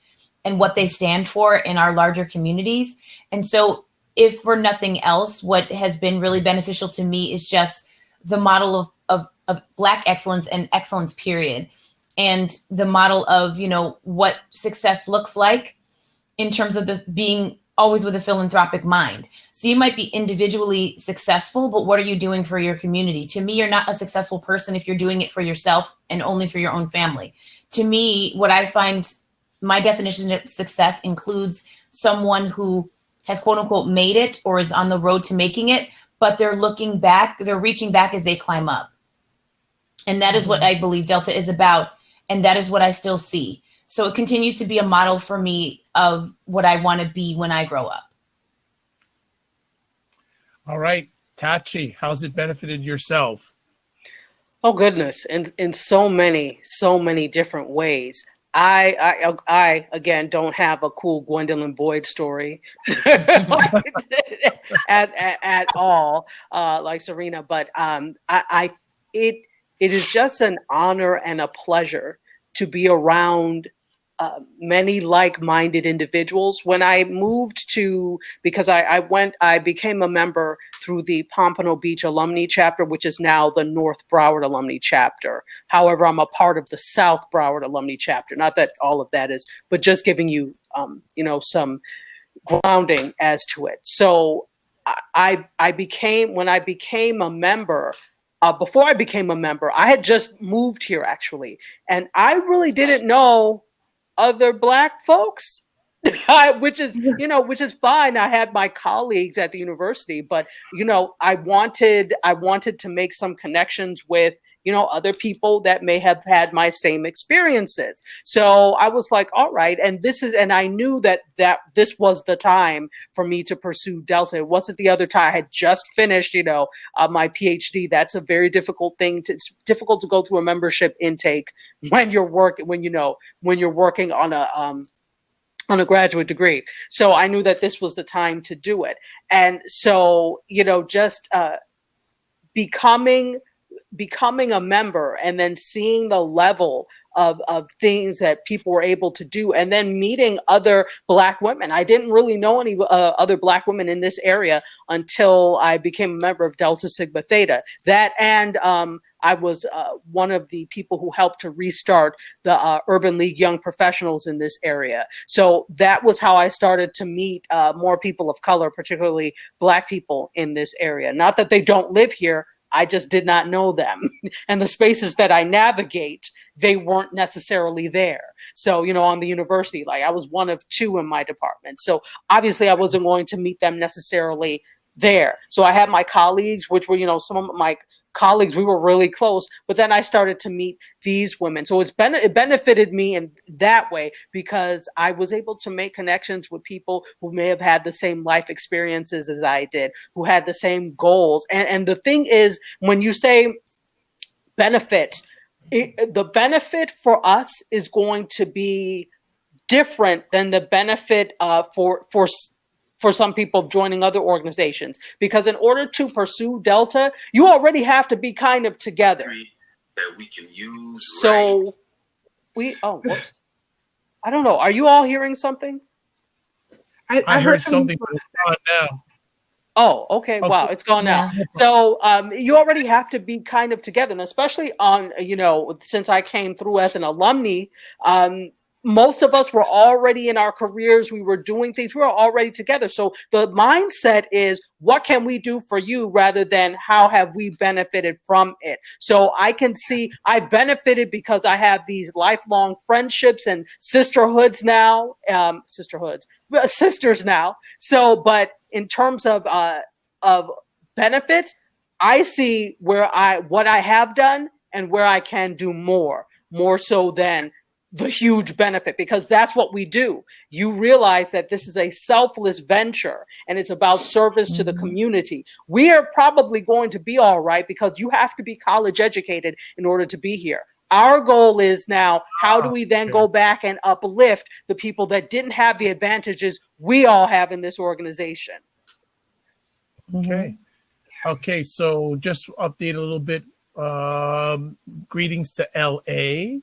and what they stand for in our larger communities. And so if for nothing else, what has been really beneficial to me is just the model of Black excellence and excellence, period. And the model of, what success looks like in terms of being always with a philanthropic mind. So you might be individually successful, but what are you doing for your community? To me, you're not a successful person if you're doing it for yourself and only for your own family. To me, what I find my definition of success includes someone who has quote unquote made it or is on the road to making it, but they're looking back, they're reaching back as they climb up. And that is what I believe Delta is about. And that is what I still see. So it continues to be a model for me of what I want to be when I grow up. All right, Tachi, how's it benefited yourself? Oh goodness, in so many different ways. I again don't have a cool Gwendolyn Boyd story at all, like Serena, but it is just an honor and a pleasure to be around many like-minded individuals. When I moved because I became a member through the Pompano Beach Alumni chapter, which is now the North Broward Alumni chapter. However, I'm a part of the South Broward Alumni chapter. Not that all of that is, but just giving you, some grounding as to it. So when I became a member, before I became a member, I had just moved here actually, and I really didn't know other Black folks, which is fine. I had my colleagues at the university, but I wanted to make some connections with other people that may have had my same experiences. So I was like, all right, and I knew that this was the time for me to pursue Delta. It wasn't the other time. I had just finished, my PhD. That's a very difficult thing. It's difficult to go through a membership intake when you're working on a graduate degree. So I knew that this was the time to do it. And so, just becoming a member and then seeing the level of things that people were able to do, and then meeting other Black women. I didn't really know any other Black women in this area until I became a member of Delta Sigma Theta. That and I was one of the people who helped to restart the Urban League Young Professionals in this area. So that was how I started to meet more people of color, particularly Black people in this area. Not that they don't live here, I just did not know them. And the spaces that I navigate, they weren't necessarily there. So, on the university, like I was one of two in my department. So obviously I wasn't going to meet them necessarily there. So I had my colleagues, which were, some of my colleagues, we were really close, but then I started to meet these women. So it benefited me in that way because I was able to make connections with people who may have had the same life experiences as I did, who had the same goals. And the thing is, when you say benefit, the benefit for us is going to be different than the benefit for some people joining other organizations, because in order to pursue Delta, you already have to be kind of together. That we can use. So whoops. I don't know. Are you all hearing something? I heard something, but it's gone now. Oh, okay. Wow, it's gone now. So you already have to be kind of together, and especially on, since I came through as an alumni, most of us were already in our careers. We were doing things. We were already together. So the mindset is, what can we do for you rather than how have we benefited from it? So I can see I benefited because I have these lifelong friendships and sisters now. So, but in terms of benefits, I see what I have done and where I can do more so than the huge benefit, because that's what we do. You realize that this is a selfless venture and it's about service to the community. We are probably going to be all right because you have to be college educated in order to be here. Our goal is now, how do we then go back and uplift the people that didn't have the advantages we all have in this organization? Okay, so just update a little bit. Greetings to LA.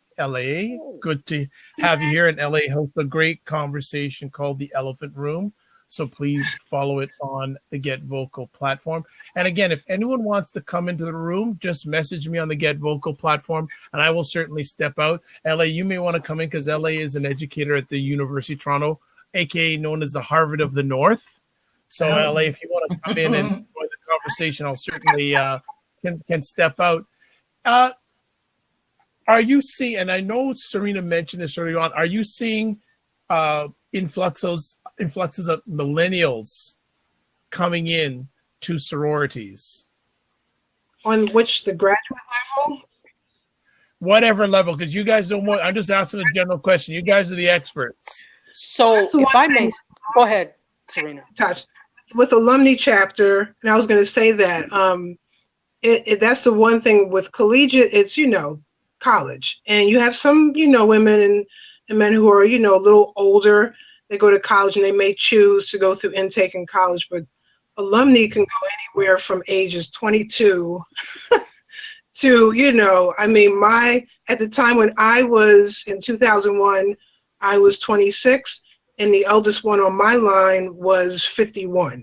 Good to have you here in LA. Host a great conversation called The Elephant Room. So please follow it on the Get Vocal platform. And again, if anyone wants to come into the room, just message me on the Get Vocal platform and I will certainly step out. LA, you may want to come in because LA is an educator at the University of Toronto, aka known as the Harvard of the North. So LA, if you want to come in and enjoy the conversation, I'll certainly can step out. Are you seeing, and I know Serena mentioned this earlier on, are you seeing influxes of millennials coming in to sororities? On which, the graduate level? Whatever level, because you guys know more. I'm just asking a general question. You guys are the experts. So if I may, go ahead, Serena. Touch. With Alumni chapter, and I was going to say that, that's the one thing with collegiate, it's, college. And you have some, women and men who are, a little older. They go to college and they may choose to go through intake in college, but alumni can go anywhere from ages 22 to, at the time when I was in 2001, I was 26 and the eldest one on my line was 51.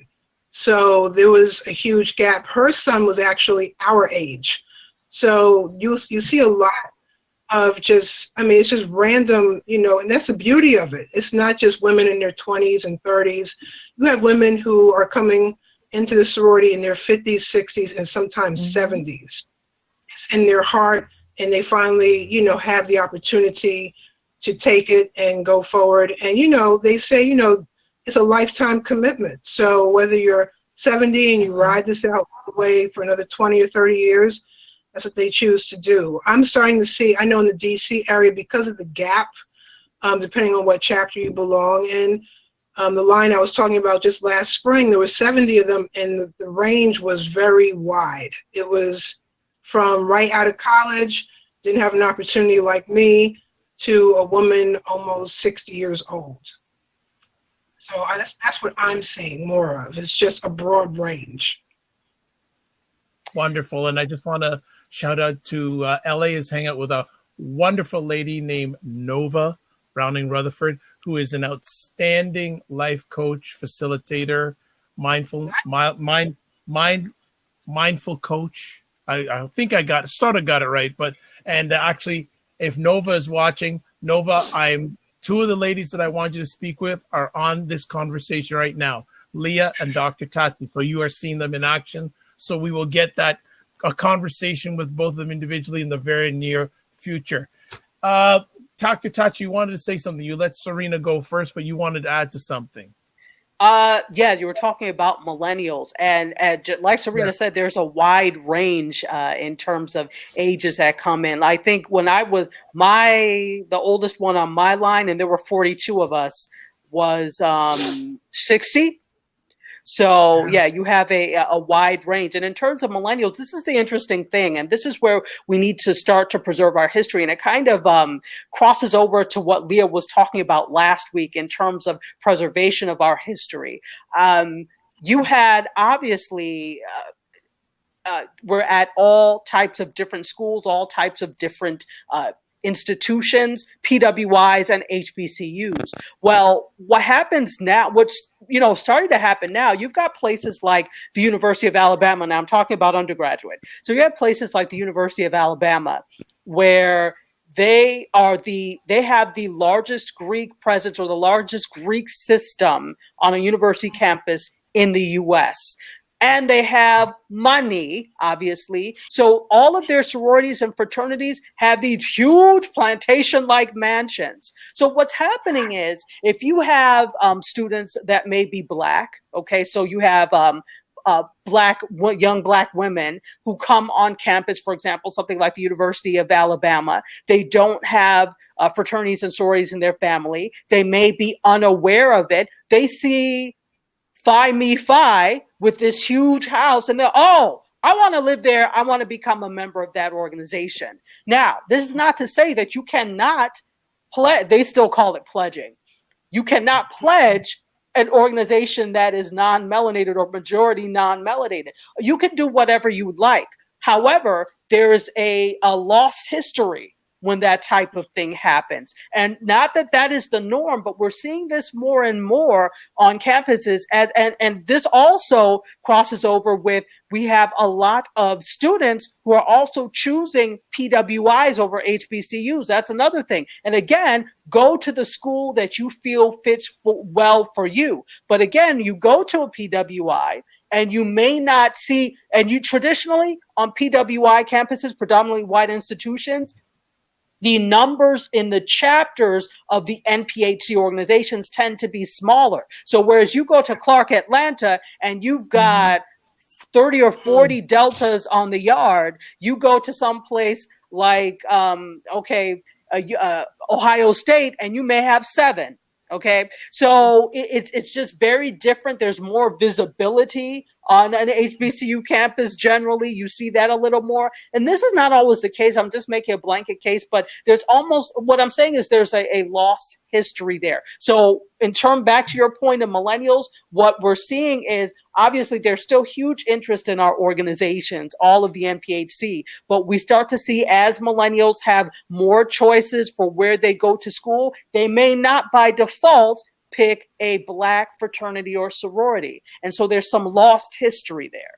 So there was a huge gap. Her son was actually our age. So you see a lot of just, it's just random, and that's the beauty of it. It's not just women in their 20s and 30s. You have women who are coming into the sorority in their 50s, 60s, and sometimes 70s. It's in their heart, and they finally, have the opportunity to take it and go forward. And, they say, it's a lifetime commitment. So whether you're 70 and you ride this out all the way for another 20 or 30 years, that's what they choose to do. I'm starting to see, I know in the DC area, because of the gap, depending on what chapter you belong in, the line I was talking about just last spring, there were 70 of them, and the range was very wide. It was from right out of college, didn't have an opportunity like me, to a woman almost 60 years old. So that's what I'm seeing more of. It's just a broad range. Wonderful. And I just want to shout out to LA is hanging out with a wonderful lady named Nova Browning Rutherford, who is an outstanding life coach, facilitator, mindful coach. I think I sort of got it right. And actually, if Nova is watching, Nova, two of the ladies that I want you to speak with are on this conversation right now, Leah and Dr. Tati. So you are seeing them in action. So we will get a conversation with both of them individually in the very near future. Dr. Tati, you wanted to say something. You let Serena go first, but you wanted to add to something. Yeah, you were talking about millennials, and like Serena said, there's a wide range in terms of ages that come in. I think when I was the oldest one on my line, and there were 42 of us, was 60. So yeah, you have a wide range. And in terms of millennials, this is the interesting thing. And this is where we need to start to preserve our history. And it kind of crosses over to what Leah was talking about last week in terms of preservation of our history. You had obviously, we're at all types of different schools, all types of different institutions, PWIs and HBCUs. Well, what happens now, what's starting to happen now, you've got places like the University of Alabama. Now I'm talking about undergraduate. So you have places like the University of Alabama where they have the largest Greek presence or the largest Greek system on a university campus in the US. And they have money, obviously. So all of their sororities and fraternities have these huge plantation-like mansions. So what's happening is, if you have students that may be Black, okay, so you have young Black women who come on campus, for example, something like the University of Alabama. They don't have fraternities and sororities in their family. They may be unaware of it. They see Phi Me Phi with this huge house, and they're, oh, I want to live there. I want to become a member of that organization. Now, this is not to say that you cannot pledge. They still call it pledging. You cannot pledge an organization that is non-melanated or majority non-melanated. You can do whatever you would like. However, there is a lost history when that type of thing happens. And not that that is the norm, but we're seeing this more and more on campuses. And this also crosses over with, we have a lot of students who are also choosing PWIs over HBCUs. That's another thing. And again, go to the school that you feel fits well for you. But again, you go to a PWI, and you may not see, and you traditionally on PWI campuses, predominantly white institutions, the numbers in the chapters of the NPHC organizations tend to be smaller. So whereas you go to Clark Atlanta and you've got 30 or 40 deltas on the yard, you go to some place like Ohio State and you may have 7. Okay, so it's just very different. There's more visibility on an HBCU campus. Generally, you see that a little more. And this is not always the case. I'm just making a blanket case, but there's almost, what I'm saying is there's a lost history there. So back to your point of millennials, what we're seeing is obviously there's still huge interest in our organizations, all of the NPHC, but we start to see as millennials have more choices for where they go to school, they may not by default pick a Black fraternity or sorority. And so there's some lost history there.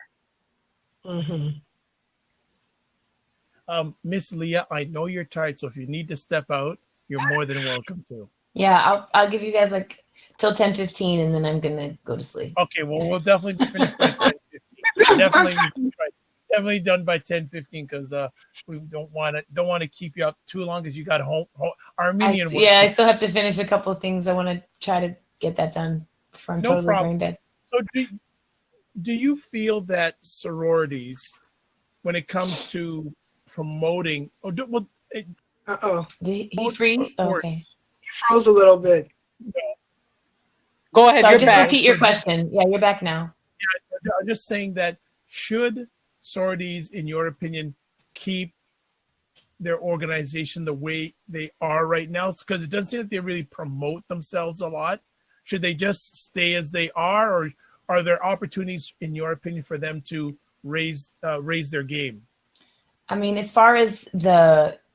Miss Leah, I know you're tired, so if you need to step out, you're more than welcome to. Yeah, I'll give you guys like till 10:15, and then I'm gonna go to sleep. Okay, well, we'll definitely finish by 10:15. Definitely done by 10:15 because we don't want to keep you up too long because you got home Armenian work. Yeah, I still have to finish a couple of things. I want to try to get that done before I'm totally brain dead. So do you feel that sororities, when it comes to promoting, Did he freeze? Oh, okay. He froze a little bit. Go ahead. Sorry, just repeat your question. Yeah, you're back now. Yeah, I'm just saying that should sororities, in your opinion, keep their organization the way they are right now? Because it doesn't seem that they really promote themselves a lot. Should they just stay as they are, or are there opportunities, in your opinion, for them to raise their game? I mean, as far as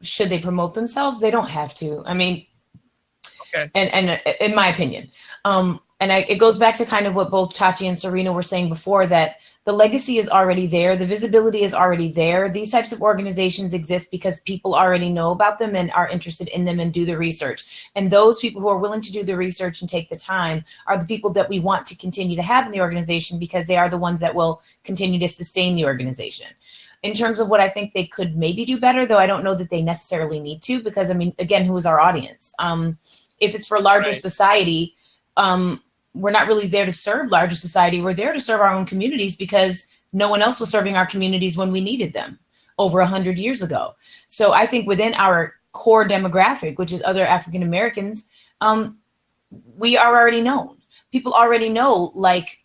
should they promote themselves, they don't have to. I mean, okay. And in my opinion, it goes back to kind of what both Chachi and Serena were saying before, that the legacy is already there. The visibility is already there. These types of organizations exist because people already know about them and are interested in them and do the research. And those people who are willing to do the research and take the time are the people that we want to continue to have in the organization, because they are the ones that will continue to sustain the organization. In terms of what I think they could maybe do better, though I don't know that they necessarily need to, because, I mean, again, who is our audience? If it's for larger society, we're not really there to serve larger society. We're there to serve our own communities, because no one else was serving our communities when we needed them over 100 years ago. So I think within our core demographic, which is other African Americans, we are already known. People already know, like,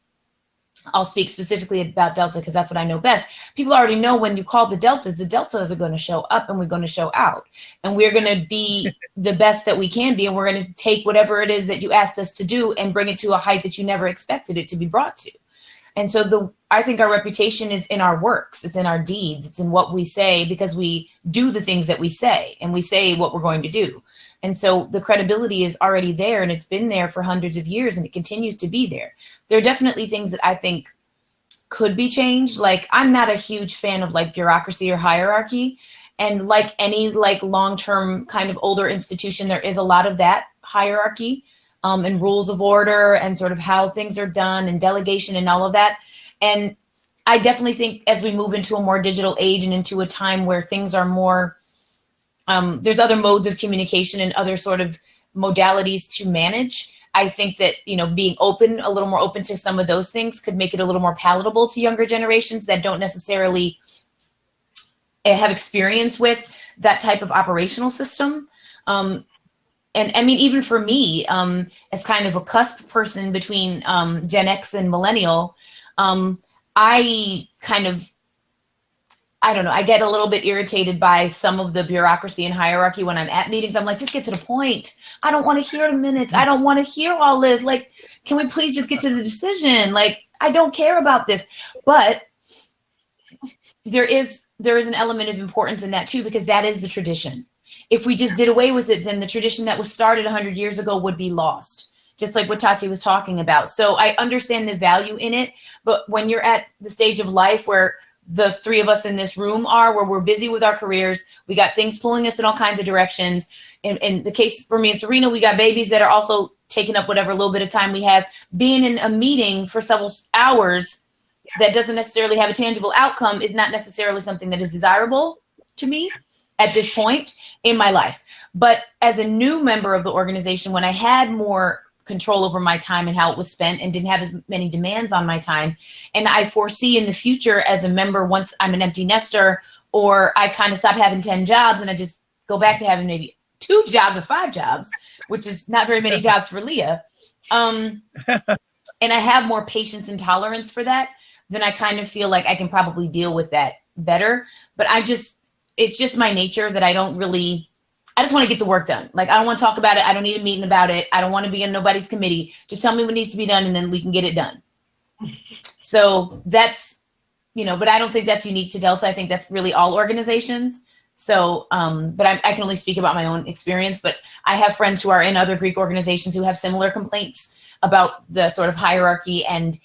I'll speak specifically about Delta because that's what I know best. People already know when you call the Deltas are going to show up and we're going to show out. And we're going to be the best that we can be. And we're going to take whatever it is that you asked us to do and bring it to a height that you never expected it to be brought to. And so I think our reputation is in our works. It's in our deeds. It's in what we say, because we do the things that we say, and we say what we're going to do. And so the credibility is already there, and it's been there for hundreds of years, and it continues to be there. There are definitely things that I think could be changed. Like, I'm not a huge fan of like bureaucracy or hierarchy. And like any like long-term kind of older institution, there is a lot of that hierarchy and rules of order and sort of how things are done and delegation and all of that. And I definitely think as we move into a more digital age and into a time where things are more, there's other modes of communication and other sort of modalities to manage. I think that, you know, being open, a little more open to some of those things could make it a little more palatable to younger generations that don't necessarily have experience with that type of operational system. And I mean, even for me, as kind of a cusp person between Gen X and millennial, I don't know, I get a little bit irritated by some of the bureaucracy and hierarchy when I'm at meetings. I'm like, just get to the point. I don't want to hear the minutes. I don't want to hear all this. Like, can we please just get to the decision? Like, I don't care about this. But there is an element of importance in that too, because that is the tradition. If we just did away with it, then the tradition that was started 100 years ago would be lost, just like what Tati was talking about. So I understand the value in it, but when you're at the stage of life where the three of us in this room are, where we're busy with our careers, we got things pulling us in all kinds of directions. In the case for me and Serena, we got babies that are also taking up whatever little bit of time we have. Being in a meeting for several hours that doesn't necessarily have a tangible outcome is not necessarily something that is desirable to me at this point in my life. But as a new member of the organization, when I had more control over my time and how it was spent and didn't have as many demands on my time, and I foresee in the future as a member, once I'm an empty nester or I kind of stop having 10 jobs and I just go back to having maybe 2 jobs or 5 jobs, which is not very many jobs for Leah, and I have more patience and tolerance for that, then I kind of feel like I can probably deal with that better. But it's just my nature that I just want to get the work done. Like, I don't want to talk about it. I don't need a meeting about it. I don't want to be in nobody's committee. Just tell me what needs to be done and then we can get it done. So that's, you know, but I don't think that's unique to Delta. I think that's really all organizations. So, but I can only speak about my own experience, but I have friends who are in other Greek organizations who have similar complaints about the sort of hierarchy and,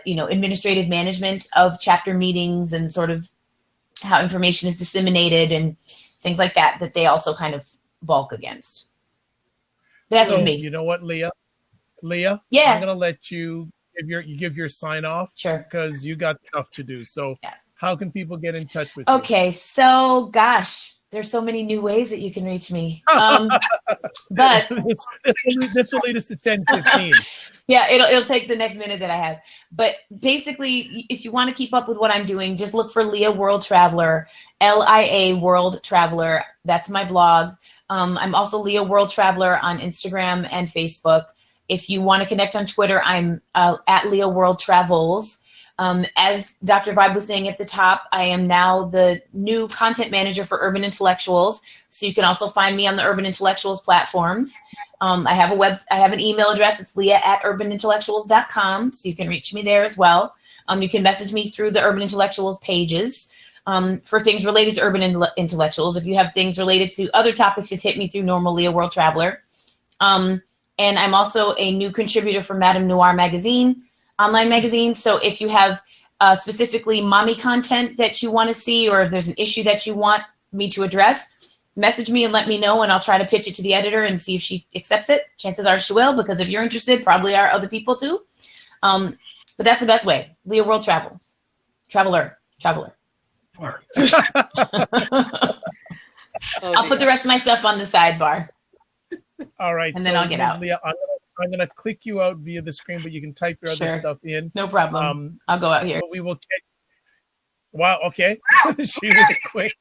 you know, administrative management of chapter meetings and sort of how information is disseminated and things like that, that they also kind of balk against. That's just me. You know what, Leah? Yes. I'm going to let you give your sign off. Sure. Because you got stuff to do. So yeah. How can people get in touch with you? Okay, so gosh, there's so many new ways that you can reach me. But this will lead us to 10:15. Yeah, it'll take the next minute that I have. But basically, if you want to keep up with what I'm doing, just look for Lia World Traveler, LIA World Traveler. That's my blog. I'm also Lia World Traveler on Instagram and Facebook. If you want to connect on Twitter, I'm at Lia World Travels. As Dr. Vibe was saying at the top, I am now the new content manager for Urban Intellectuals. So you can also find me on the Urban Intellectuals platforms. I have an email address. It's leah@urbanintellectuals.com. So you can reach me there as well. You can message me through the Urban Intellectuals pages for things related to Urban Intellectuals. If you have things related to other topics, just hit me through normal Lia World Traveler. And I'm also a new contributor for Madame Noir magazine, online magazine. So if you have specifically mommy content that you want to see, or if there's an issue that you want me to address, message me and let me know, and I'll try to pitch it to the editor and see if she accepts it. Chances are she will, because if you're interested, probably are other people too. But that's the best way. Lia World Traveler. I'll put the rest of my stuff on the sidebar. All right. And then I'll get out. Leah, I'm going to click you out via the screen, but you can type your other stuff in. No problem. I'll go out here. But we will get. Wow. Okay. She was quick.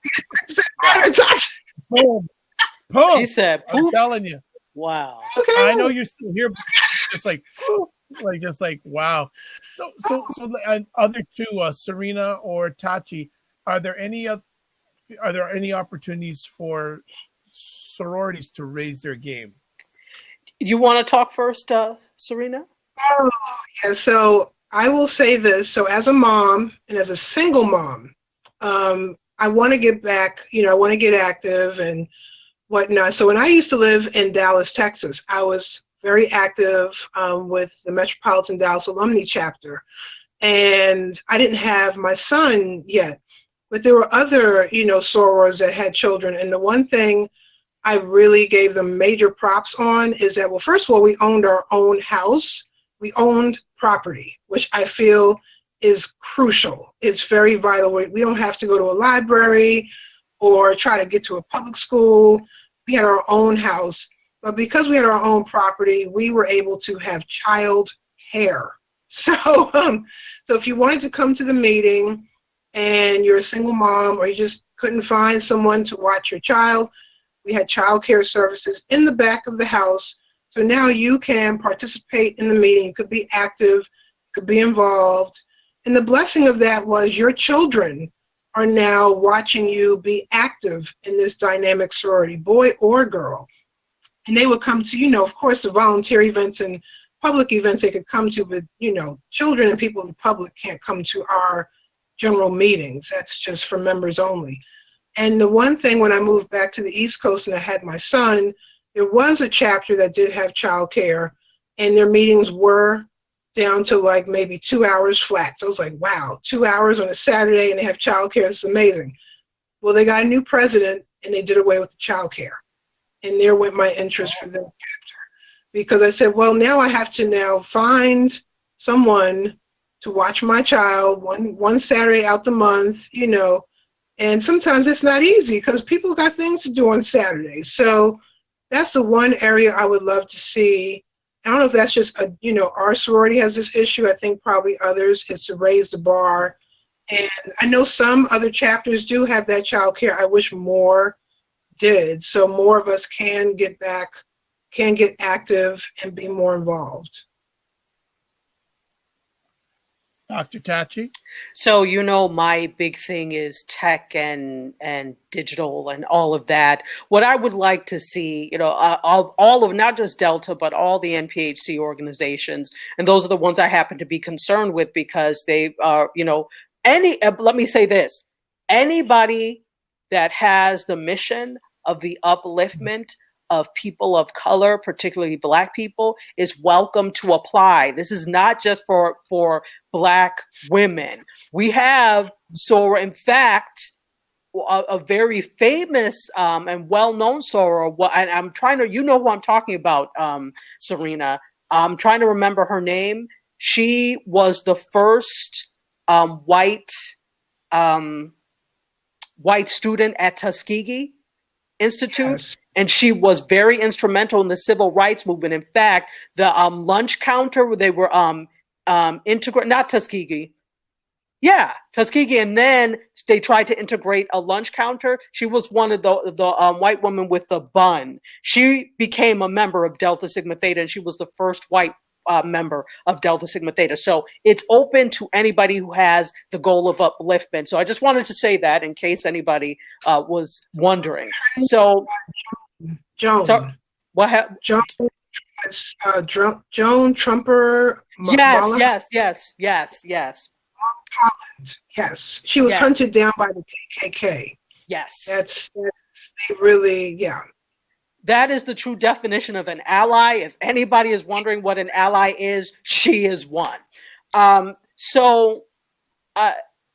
Boom. She said, poof. I'm telling you. Wow. I know you're still here, but just like wow. So and other two, Serena or Tachi, are there any opportunities for sororities to raise their game? You want to talk first, Serena? Oh, yeah. So I will say this. So as a mom and as a single mom, I want to get back, I want to get active and whatnot. So when I used to live in Dallas, Texas, I was very active with the Metropolitan Dallas Alumni chapter. And I didn't have my son yet, But there were other, sorors that had children. And the one thing I really gave them major props on is that, well, first of all, we owned our own house. We owned property, which I feel is crucial. It's very vital. We don't have to go to a library or try to get to a public school. We had our own house. But because we had our own property, we were able to have child care. So if you wanted to come to the meeting and you're a single mom or you just couldn't find someone to watch your child, we had child care services in the back of the house. So now you can participate in the meeting. You could be active, you could be involved. And the blessing of that was your children are now watching you be active in this dynamic sorority, boy or girl. And they would come to, of course, the volunteer events and public events they could come to, but, children and people in the public can't come to our general meetings. That's just for members only. And the one thing, when I moved back to the East Coast and I had my son, there was a chapter that did have childcare, and their meetings were down to like maybe 2 hours flat. So I was like, wow, 2 hours on a Saturday and they have childcare. It's amazing. Well, they got a new president and they did away with the childcare. And there went my interest for this chapter. Because I said, well, now I have to now find someone to watch my child one Saturday out the month, and sometimes it's not easy because people got things to do on Saturdays. So that's the one area I would love to see. I don't know if that's just, our sorority has this issue. I think probably others is to raise the bar. And I know some other chapters do have that child care. I wish more did, so more of us can get active and be more involved. Dr. Tachi? So, my big thing is tech and digital and all of that. What I would like to see, all of not just Delta, but all the NPHC organizations, and those are the ones I happen to be concerned with because they are, let me say this, anybody that has the mission of the upliftment of people of color, particularly Black people, is welcome to apply. This is not just for Black women. We have, in fact, a very famous and well-known soror, and I'm trying to, who I'm talking about, Serena. I'm trying to remember her name. She was the first white student at Tuskegee Institute. Yes. And she was very instrumental in the civil rights movement. In fact, the lunch counter where they were not Tuskegee. Yeah, Tuskegee. And then they tried to integrate a lunch counter. She was one of the white women with the bun. She became a member of Delta Sigma Theta, and she was the first white member of Delta Sigma Theta. So it's open to anybody who has the goal of upliftment. So I just wanted to say that in case anybody was wondering. So Joan. So, what happened? Joan Trumper. Yes. Yes, she was hunted down by the KKK. Yes, that's really, yeah. That is the true definition of an ally. If anybody is wondering what an ally is, she is one.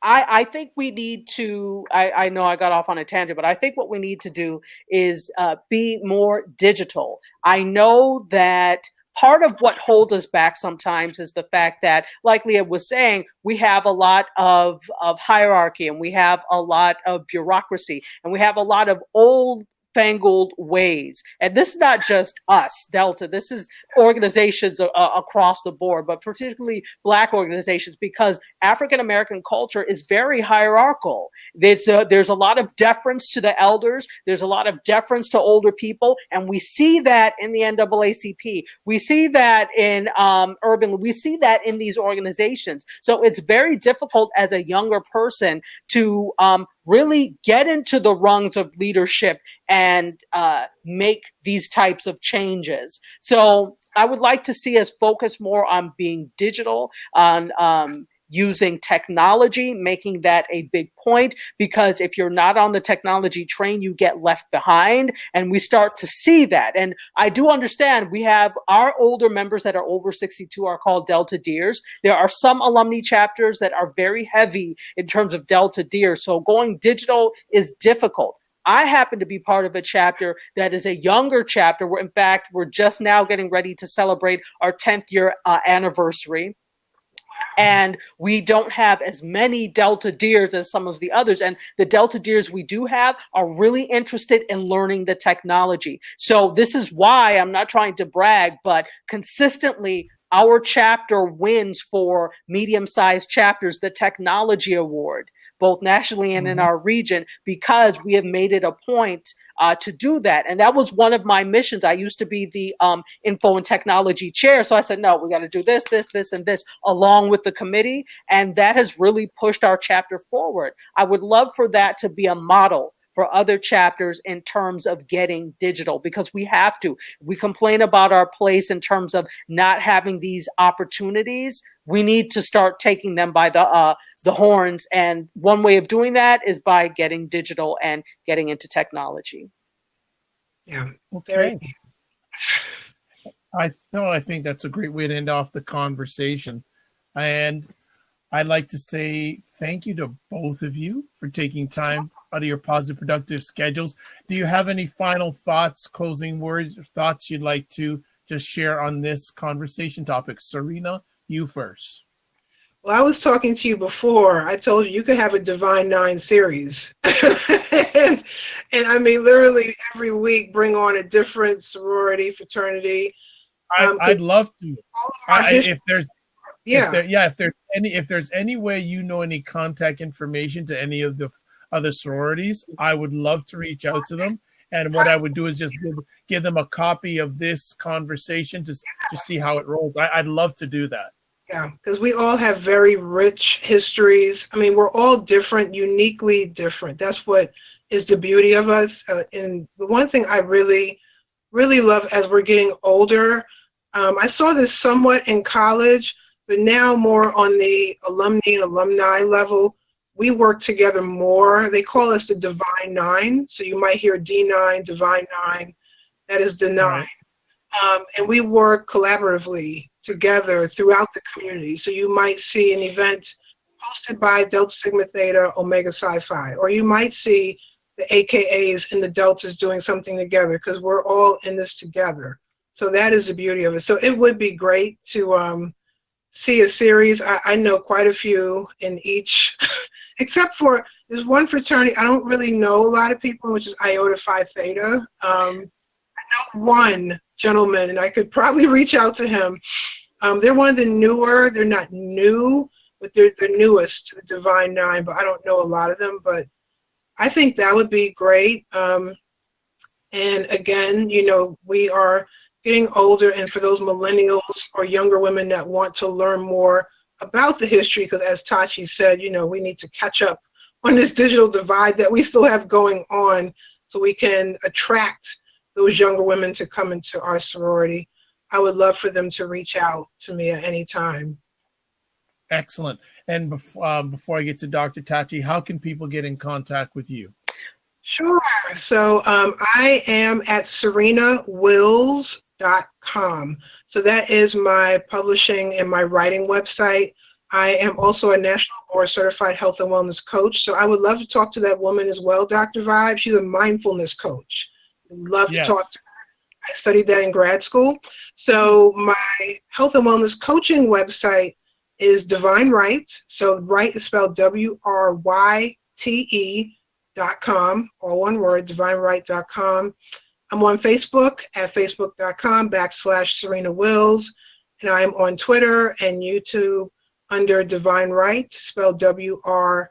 I think we need to, I know I got off on a tangent, but I think what we need to do is be more digital. I know that part of what holds us back sometimes is the fact that, like Leah was saying, we have a lot of hierarchy, and we have a lot of bureaucracy, and we have a lot of old fangled ways. And this is not just us, Delta. This is organizations across the board, but particularly Black organizations, because African American culture is very hierarchical. There's a lot of deference to the elders. There's a lot of deference to older people. And we see that in the NAACP. We see that in Urban. We see that in these organizations. So it's very difficult as a younger person to really get into the rungs of leadership and make these types of changes. So I would like to see us focus more on being digital, on using technology, making that a big point, because if you're not on the technology train, you get left behind. And we start to see that. And I do understand we have our older members that are over 62 are called Delta Deers. There are some alumni chapters that are very heavy in terms of Delta Deers. So going digital is difficult. I happen to be part of a chapter that is a younger chapter where, in fact, we're just now getting ready to celebrate our 10th year anniversary. And we don't have as many Delta Deers as some of the others. And the Delta Deers we do have are really interested in learning the technology. So this is why I'm not trying to brag, but consistently our chapter wins for medium-sized chapters the Technology Award, both nationally and in our region, because we have made it a point to do that. And that was one of my missions. I used to be the info and technology chair. So I said, no, we got to do this, this, this, and this along with the committee. And that has really pushed our chapter forward. I would love for that to be a model for other chapters in terms of getting digital, because we have to. We complain about our place in terms of not having these opportunities. We need to start taking them by the horns. And one way of doing that is by getting digital and getting into technology. Yeah. Okay. I think that's a great way to end off the conversation. And I'd like to say thank you to both of you for taking time out of your positive, productive schedules. Do you have any final thoughts, closing words, or thoughts you'd like to just share on this conversation topic? Serena, you first. Well, I was talking to you before. I told you could have a Divine Nine series. and I mean, literally every week bring on a different sorority, fraternity. I'd love to. If there's any way you know any contact information to any of the other sororities, I would love to reach out to them. And what I would do is just give them a copy of this conversation to see how it rolls. I'd love to do that. Yeah, because we all have very rich histories. I mean, we're all different, uniquely different. That's what is the beauty of us. And the one thing I really, really love as we're getting older, I saw this somewhat in college, but now more on the alumni and alumni level, we work together more. They call us the Divine Nine. So you might hear D9, Divine Nine. That is the nine. And we work collaboratively together throughout the community. So you might see an event hosted by Delta Sigma Theta, Omega Psi Phi, or you might see the AKAs and the Deltas doing something together, because we're all in this together. So that is the beauty of it. So it would be great to see a series. I know quite a few in each, except for there's one fraternity I don't really know a lot of people, which is Iota Phi Theta. I know one gentleman, and I could probably reach out to him. They're one of the newer. They're not new, but they're the newest to the Divine Nine, but I don't know a lot of them. But I think that would be great. And again, you know, we are getting older, and for those millennials or younger women that want to learn more about the history, because as Tachi said, you know, we need to catch up on this digital divide that we still have going on, so we can attract those younger women to come into our sorority. I would love for them to reach out to me at any time. Excellent. And before I get to Dr. Tachi, how can people get in contact with you? Sure. So I am at serenawills.com. So that is my publishing and my writing website. I am also a national board certified health and wellness coach. So I would love to talk to that woman as well, Dr. Vibe. She's a mindfulness coach. Love to talk to her. I studied that in grad school. So my health and wellness coaching website is Divine Right. So Right is spelled WRYTE.com, all one word, divineright.com. I'm on Facebook at facebook.com/Serena Wills, and I am on Twitter and YouTube under Divine Right, spelled WRYTE.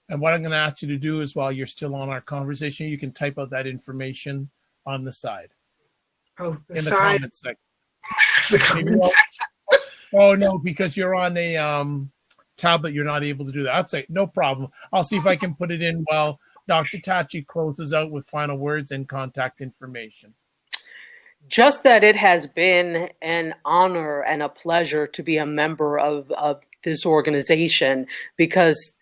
And what I'm going to ask you to do is, while you're still on our conversation, you can type out that information on the side. Oh, in the comments section. Oh, no, because you're on a tablet, you're not able to do that. I'd say, no problem. I'll see if I can put it in while Dr. Tachi closes out with final words and contact information. just that it has been an honor and a pleasure to be a member of this organization, because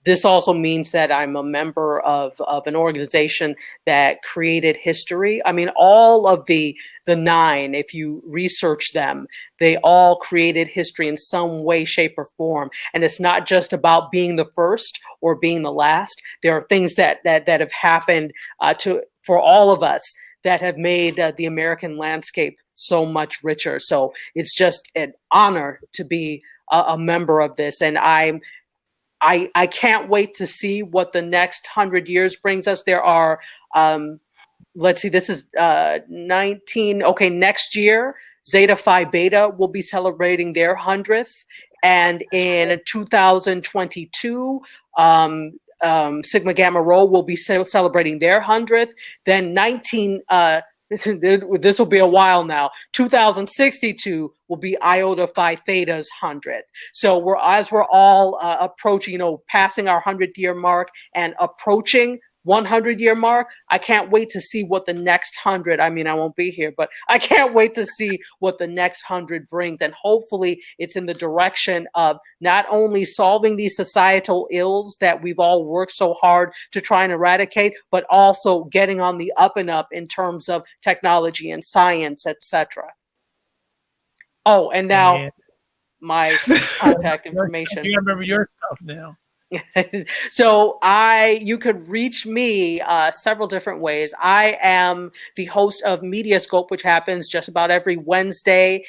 this also means that I'm a member of an organization that created history. I mean, all of the 9, if you research them, they all created history in some way, shape, or form. And it's not just about being the first or being the last. There are things that have happened for all of us that have made the American landscape so much richer. So it's just an honor to be a member of this. And I can't wait to see what the next 100 years brings us. There are, let's see, this is 19. Okay, next year, Zeta Phi Beta will be celebrating their 100th. And in 2022, Sigma Gamma Rho will be celebrating their 100th. Then this will be a while now. 2062 will be Iota Phi Theta's 100th. So as we're all approaching, passing our 100-year mark and approaching 100-year mark, I can't wait to see what the next 100, I mean, I won't be here, but I can't wait to see what the next 100 brings. And hopefully it's in the direction of not only solving these societal ills that we've all worked so hard to try and eradicate, but also getting on the up and up in terms of technology and science, etc. Oh, and now my contact information. You remember your stuff now. So you could reach me several different ways. I am the host of Mediascope, which happens just about every Wednesday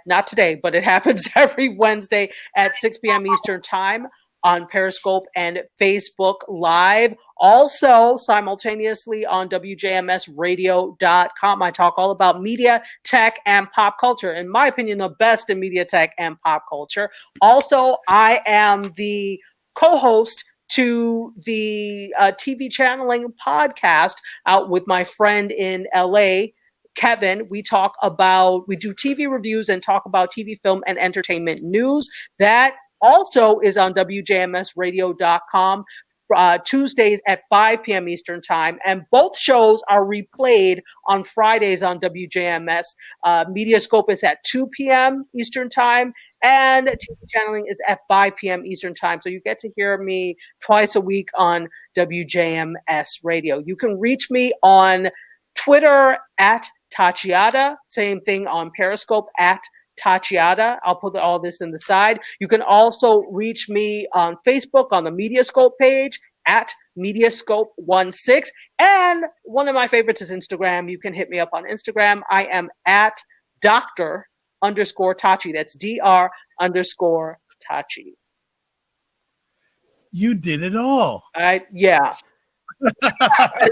not today, but it happens every Wednesday at 6 p.m. Eastern Time on Periscope and Facebook Live. Also, simultaneously on WJMSradio.com. I talk all about media, tech, and pop culture. In my opinion, the best in media, tech, and pop culture. Also, I am the co-host to the TV channeling podcast out with my friend in LA, Kevin. We do TV reviews and talk about TV, film, and entertainment news. That also is on WJMSradio.com. Tuesdays at 5 p.m. Eastern Time, and both shows are replayed on Fridays on WJMS. Mediascope is at 2 p.m. Eastern Time, and TV channeling is at 5 p.m. Eastern Time. So you get to hear me twice a week on WJMS Radio. You can reach me on Twitter at Tachiata, same thing on Periscope at Tachiata. I'll put all this in the side. You can also reach me on Facebook on the Mediascope page at Mediascope16. And one of my favorites is Instagram. You can hit me up on Instagram. I am at Dr_Tachi. That's Dr_Tachi. You did it all. Yeah.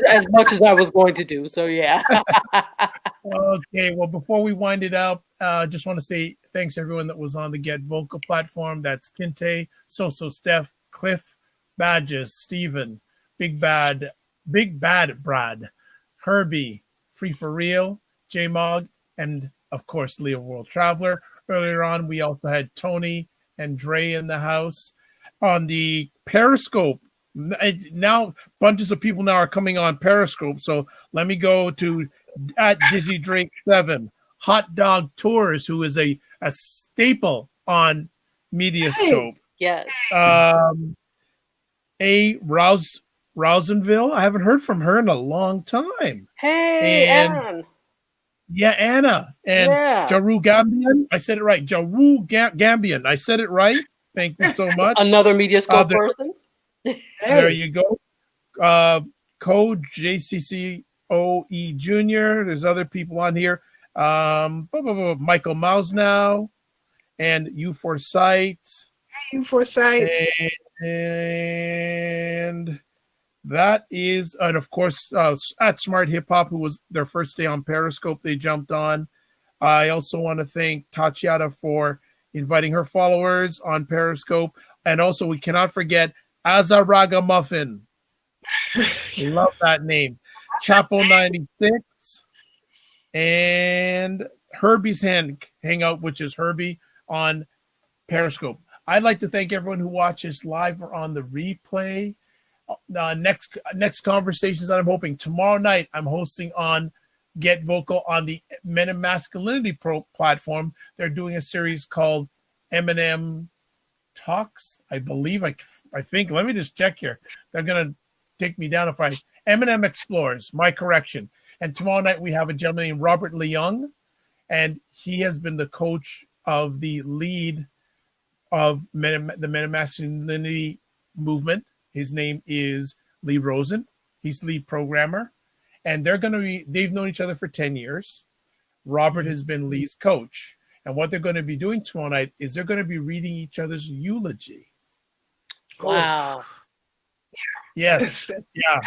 as much as I was going to do. So, yeah. Okay. Well, before we wind it up, just want to say thanks to everyone that was on the Get Vocal platform. That's Kinte, Steph, Cliff, Badges, Steven, Big Bad Brad, Herbie, Free for Real, J-Mog, and of course, Leo World Traveler. Earlier on, we also had Tony and Dre in the house. On the Periscope, now bunches of people now are coming on Periscope. So let me go to at Dizzy Drake 7, Hot Dog Tours, who is a staple on Mediascope. Yes. A Rousenville. I haven't heard from her in a long time. Hey, Anna. Yeah, Anna. And Jaru Gambian. I said it right. Jaru Gambian. I said it right. Thank you so much. Another Mediascope person. There you go. Code JCCOE Jr. There's other people on here. Michael Mausnow and U4Sight. U4Sight. And that is, and of course, at Smart Hip Hop, who was their first day on Periscope, they jumped on. I also want to thank Tachiata for inviting her followers on Periscope. And also, we cannot forget Azaraga Muffin. Love that name. Chapo 96 and Herbie's Hangout, which is Herbie on Periscope. I'd like to thank everyone who watches live or on the replay. Next conversations that I'm hoping tomorrow night I'm hosting on Get Vocal on the Men and Masculinity platform. They're doing a series called M&M Talks, I believe. I think. Let me just check here. They're gonna take me down if I M&M Explores. My correction. And tomorrow night we have a gentleman named Robert Leung, and he has been the coach of the lead of the Men and Masculinity movement. His name is Lee Rosen. He's lead programmer, and they've known each other for 10 years. Robert has been Lee's coach. And what they're going to be doing tomorrow night is they're going to be reading each other's eulogy. Wow. Yes. Yeah.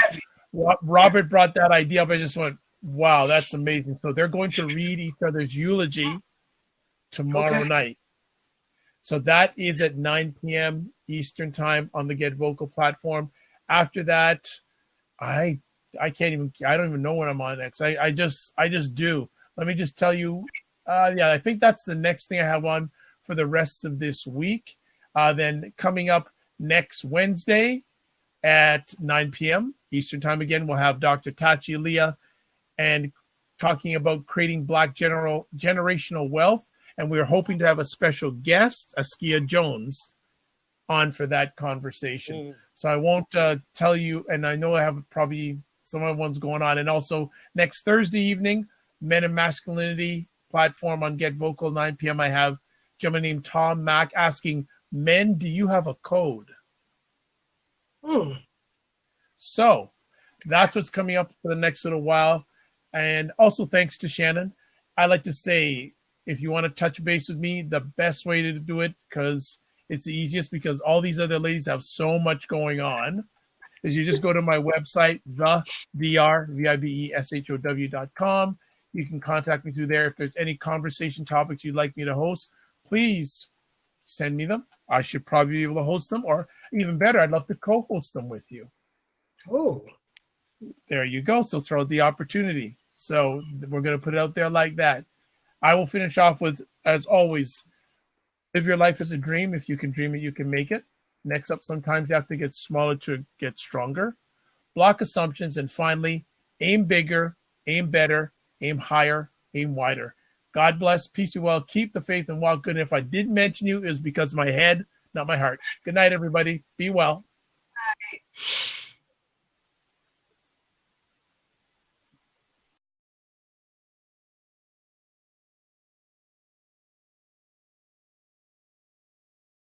Robert brought that idea up. I just went, wow, that's amazing. So they're going to read each other's eulogy tomorrow night. So that is at 9 p.m. Eastern time on the Get Vocal platform. After that, I don't even know when I'm on next. I just do. Let me just tell you, I think that's the next thing I have on for the rest of this week. Then coming up next Wednesday at 9 p.m. Eastern time again, we'll have Dr. Tachi Leah and talking about creating Black generational wealth. And we're hoping to have a special guest, Askia Jones, on for that conversation. So I won't tell you, and I know I have probably some other ones going on. And also next Thursday evening, Men and Masculinity platform on Get Vocal, 9 p.m. I have a gentleman named Tom Mack asking, men, do you have a code? So that's what's coming up for the next little while. And also thanks to Shannon. I like to say, if you want to touch base with me, the best way to do it, because it's the easiest, because all these other ladies have so much going on, is you just go to my website, thevibeshow.com. You can contact me through there. If there's any conversation topics you'd like me to host, please send me them. I should probably be able to host them, or even better, I'd love to co-host them with you. Oh, there you go. So throw the opportunity. So we're going to put it out there like that. I will finish off with, as always, live your life as a dream. If you can dream it, you can make it. Next up, sometimes you have to get smaller to get stronger. Block assumptions. And finally, aim bigger, aim better, aim higher, aim wider. God bless. Peace be well. Keep the faith and walk good. And if I didn't mention you, it was because of my head, not my heart. Good night, everybody. Be well. Bye.